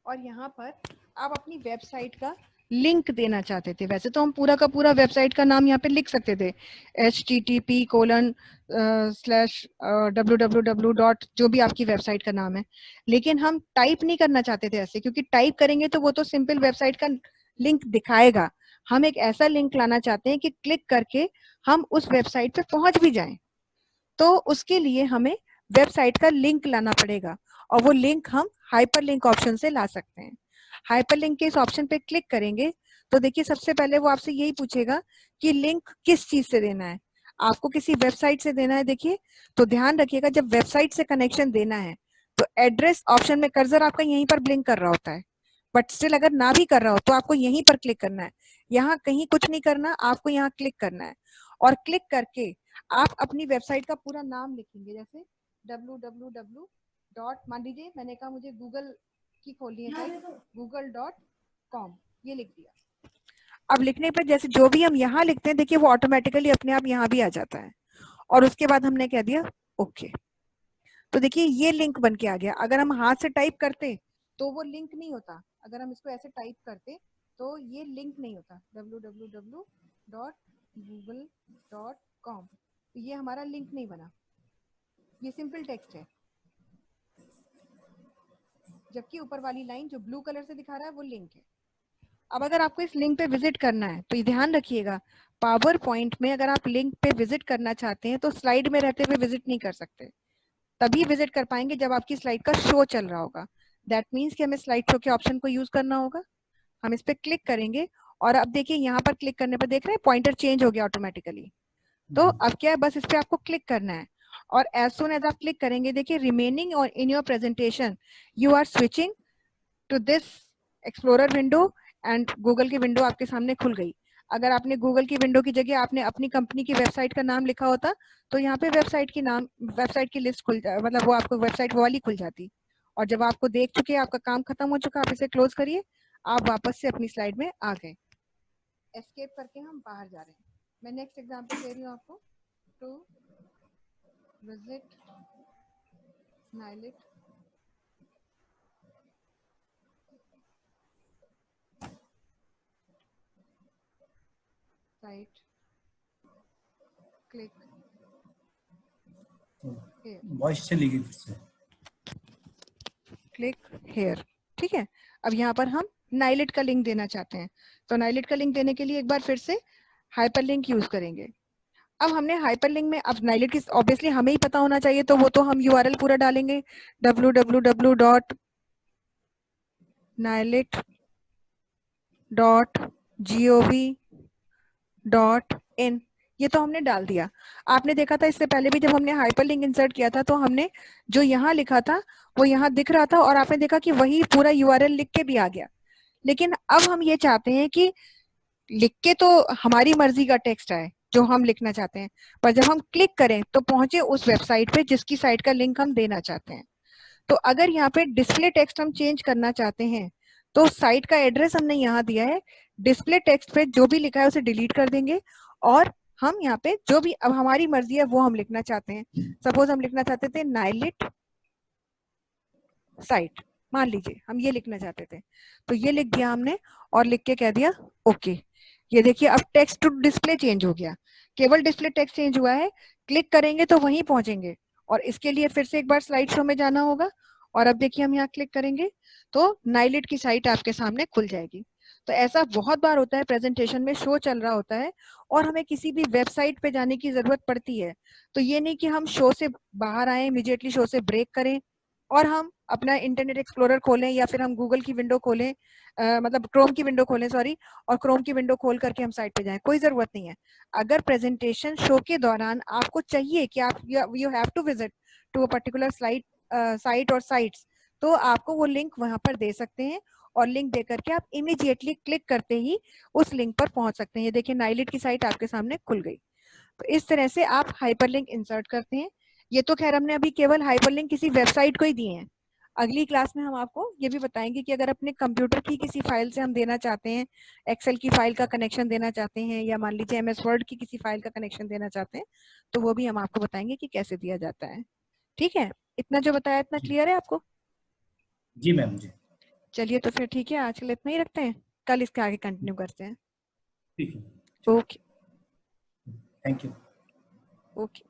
और यहाँ पर आप अपनी वेबसाइट का लिंक देना चाहते थे। वैसे तो हम पूरा का पूरा वेबसाइट का नाम यहाँ पे लिख सकते थे, http://www. जो भी आपकी वेबसाइट का नाम है, लेकिन हम टाइप नहीं करना चाहते थे ऐसे, क्योंकि टाइप करेंगे तो वो तो सिंपल वेबसाइट का लिंक दिखाएगा। हम एक ऐसा लिंक लाना चाहते हैं कि क्लिक करके हम उस वेबसाइट पे पहुंच भी जाएं। तो उसके लिए हमें वेबसाइट का लिंक लाना पड़ेगा और वो लिंक हम हाइपरलिंक ऑप्शन से ला सकते हैं। हाइपरलिंक के इस ऑप्शन पे क्लिक करेंगे तो देखिए सबसे पहले वो आपसे यही पूछेगा कि लिंक किस चीज से देना है, आपको किसी वेबसाइट से देना है। देखिए तो ध्यान रखिएगा, जब वेबसाइट से कनेक्शन देना है तो एड्रेस ऑप्शन में कर्सर आपका यहीं पर ब्लिंक कर रहा होता है, बट स्टिल अगर ना भी कर रहा हो तो आपको यहीं पर क्लिक करना है, यहाँ कहीं कुछ नहीं करना, आपको यहाँ क्लिक करना है। और क्लिक करके आप अपनी वेबसाइट का पूरा नाम लिखेंगे, जैसे www. मान लीजिए मैंने कहा मुझे गूगल की खोलनी है साइट, google.com, ये लिख दिया। अब लिखने पर जैसे जो भी हम यहाँ लिखते हैं देखिए वो ऑटोमेटिकली अपने आप यहाँ भी आ जाता है। और उसके बाद हमने कह दिया ओके। तो देखिए ये लिंक बन के आ गया। अगर हम हाथ से टाइप करते तो वो लिंक नहीं होता, अगर हम इसको ऐसे टाइप करते तो ये लिंक नहीं होता, www.google.com, तो ये हमारा लिंक नहीं बना, ये सिंपल टेक्स्ट है। जबकि ऊपर वाली लाइन जो ब्लू कलर से दिखा रहा है वो लिंक है। अब अगर आपको इस लिंक पे विजिट करना है तो ध्यान रखिएगा, पावर पॉइंट में अगर आप लिंक पे विजिट करना चाहते हैं तो स्लाइड में रहते हुए विजिट नहीं कर सकते, तभी विजिट कर पाएंगे जब आपकी स्लाइड का शो चल रहा होगा। दैट मीन्स कि हमें स्लाइड शो के ऑप्शन को यूज करना होगा। हम इस पे क्लिक करेंगे और अब देखिए यहाँ पर क्लिक करने पर देख रहे हैं पॉइंटर चेंज हो गया ऑटोमेटिकली। तो अब क्या है, बस इस पे आपको क्लिक करना है और एज सुन एज आप क्लिक करेंगे देखिए रिमेनिंग और in your presentation you are switching to this explorer window and Google की विंडो आपके सामने खुल गई। अगर आपने गूगल की विंडो की जगह आपने अपनी कंपनी की वेबसाइट का नाम लिखा होता तो यहाँ पे वेबसाइट की लिस्ट खुल मतलब वो आपको वेबसाइट वाली खुल जाती। और जब आपको देख चुके आपका काम खत्म हो चुका, आप इसे क्लोज करिए, आप वापस से अपनी स्लाइड में आ गए। एस्केप करके हम बाहर जा रहे हैं। मैं नेक्स्ट एग्जांपल दे रही हूँ आपको, to visit NIELIT site click voice चली गई फिर से, क्लिक हेयर। ठीक है, अब यहाँ पर हम नाइलिट का लिंक देना चाहते हैं, तो नाइलिट का लिंक देने के लिए एक बार फिर से हाइपरलिंक यूज करेंगे। अब हमने हाइपरलिंक में, अब नाइलिट की ऑब्वियसली हमें ही पता होना चाहिए, तो वो तो हम यूआरएल पूरा डालेंगे www.nilit.gov.in। ये तो हमने डाल दिया। आपने देखा था इससे पहले भी जब हमने हाइपरलिंक इंसर्ट किया था तो हमने जो यहाँ लिखा था वो यहाँ दिख रहा था और आपने देखा कि वही पूरा यूआरएल लिख के भी आ गया। लेकिन अब हम ये चाहते हैं कि लिख के तो हमारी मर्जी का टेक्स्ट आए जो हम लिखना चाहते हैं, पर जब हम क्लिक करें तो पहुंचे उस वेबसाइट पे जिसकी साइट का लिंक हम देना चाहते हैं। तो अगर यहाँ पे डिस्प्ले टेक्स्ट हम चेंज करना चाहते हैं तो साइट का एड्रेस हमने यहाँ दिया है, डिस्प्ले टेक्स्ट पे जो भी लिखा है उसे डिलीट कर देंगे और हम यहाँ पे जो भी अब हमारी मर्जी है वो हम लिखना चाहते हैं। सपोज हम लिखना चाहते थे नाइलिट साइट, मान लीजिए हम ये लिखना चाहते थे, तो ये लिख दिया हमने और लिख के कह दिया ओके। ये देखिए अब टेक्स्ट टू डिस्प्ले चेंज हो गया, केवल डिस्प्ले टेक्स्ट चेंज हुआ है, क्लिक करेंगे तो वहीं पहुंचेंगे और इसके लिए फिर से एक बार स्लाइड शो में जाना होगा। और अब देखिए हम यहाँ क्लिक करेंगे तो नाइलिट की साइट आपके सामने खुल जाएगी। तो ऐसा बहुत बार होता है, प्रेजेंटेशन में शो चल रहा होता है और हमें किसी भी वेबसाइट पे जाने की जरूरत पड़ती है। तो ये नहीं कि हम शो से बाहर आए, इमीडिएटली शो से ब्रेक करें और हम अपना इंटरनेट एक्सप्लोरर खोलें या फिर हम गूगल की विंडो खोलें, मतलब क्रोम की विंडो खोलें, सॉरी, और क्रोम की विंडो खोल करके हम साइट पे जाएं, कोई जरूरत नहीं है। अगर प्रेजेंटेशन शो के दौरान आपको चाहिए कि आप you have to visit to a particular site और साइट्स, तो आपको वो लिंक वहां पर दे सकते हैं और लिंक दे करके आप इमीडिएटली क्लिक करते ही उस लिंक पर पहुंच सकते हैं। ये देखिए नाइलिट की साइट आपके सामने खुल गई। तो इस तरह से आप हाइपरलिंक इंसर्ट करते हैं। ये तो खैर हमने अभी केवल हाइपरलिंक किसी वेबसाइट को ही दिए हैं। अगली क्लास में हम आपको ये भी बताएंगे कि अगर अपने कंप्यूटर की किसी फाइल से हम देना चाहते हैं, एक्सेल की फाइल का कनेक्शन देना चाहते हैं या मान लीजिए एमएस वर्ड की किसी फाइल का कनेक्शन देना चाहते हैं, तो वो भी हम आपको बताएंगे कि कैसे दिया जाता है। ठीक है, इतना जो बताया इतना क्लियर है आपको? जी मैम जी। चलिए तो फिर ठीक है, आज के लिए इतना ही रखते हैं, कल इसके आगे कंटिन्यू करते हैं। ठीक है, ओके। Thank you. ओके।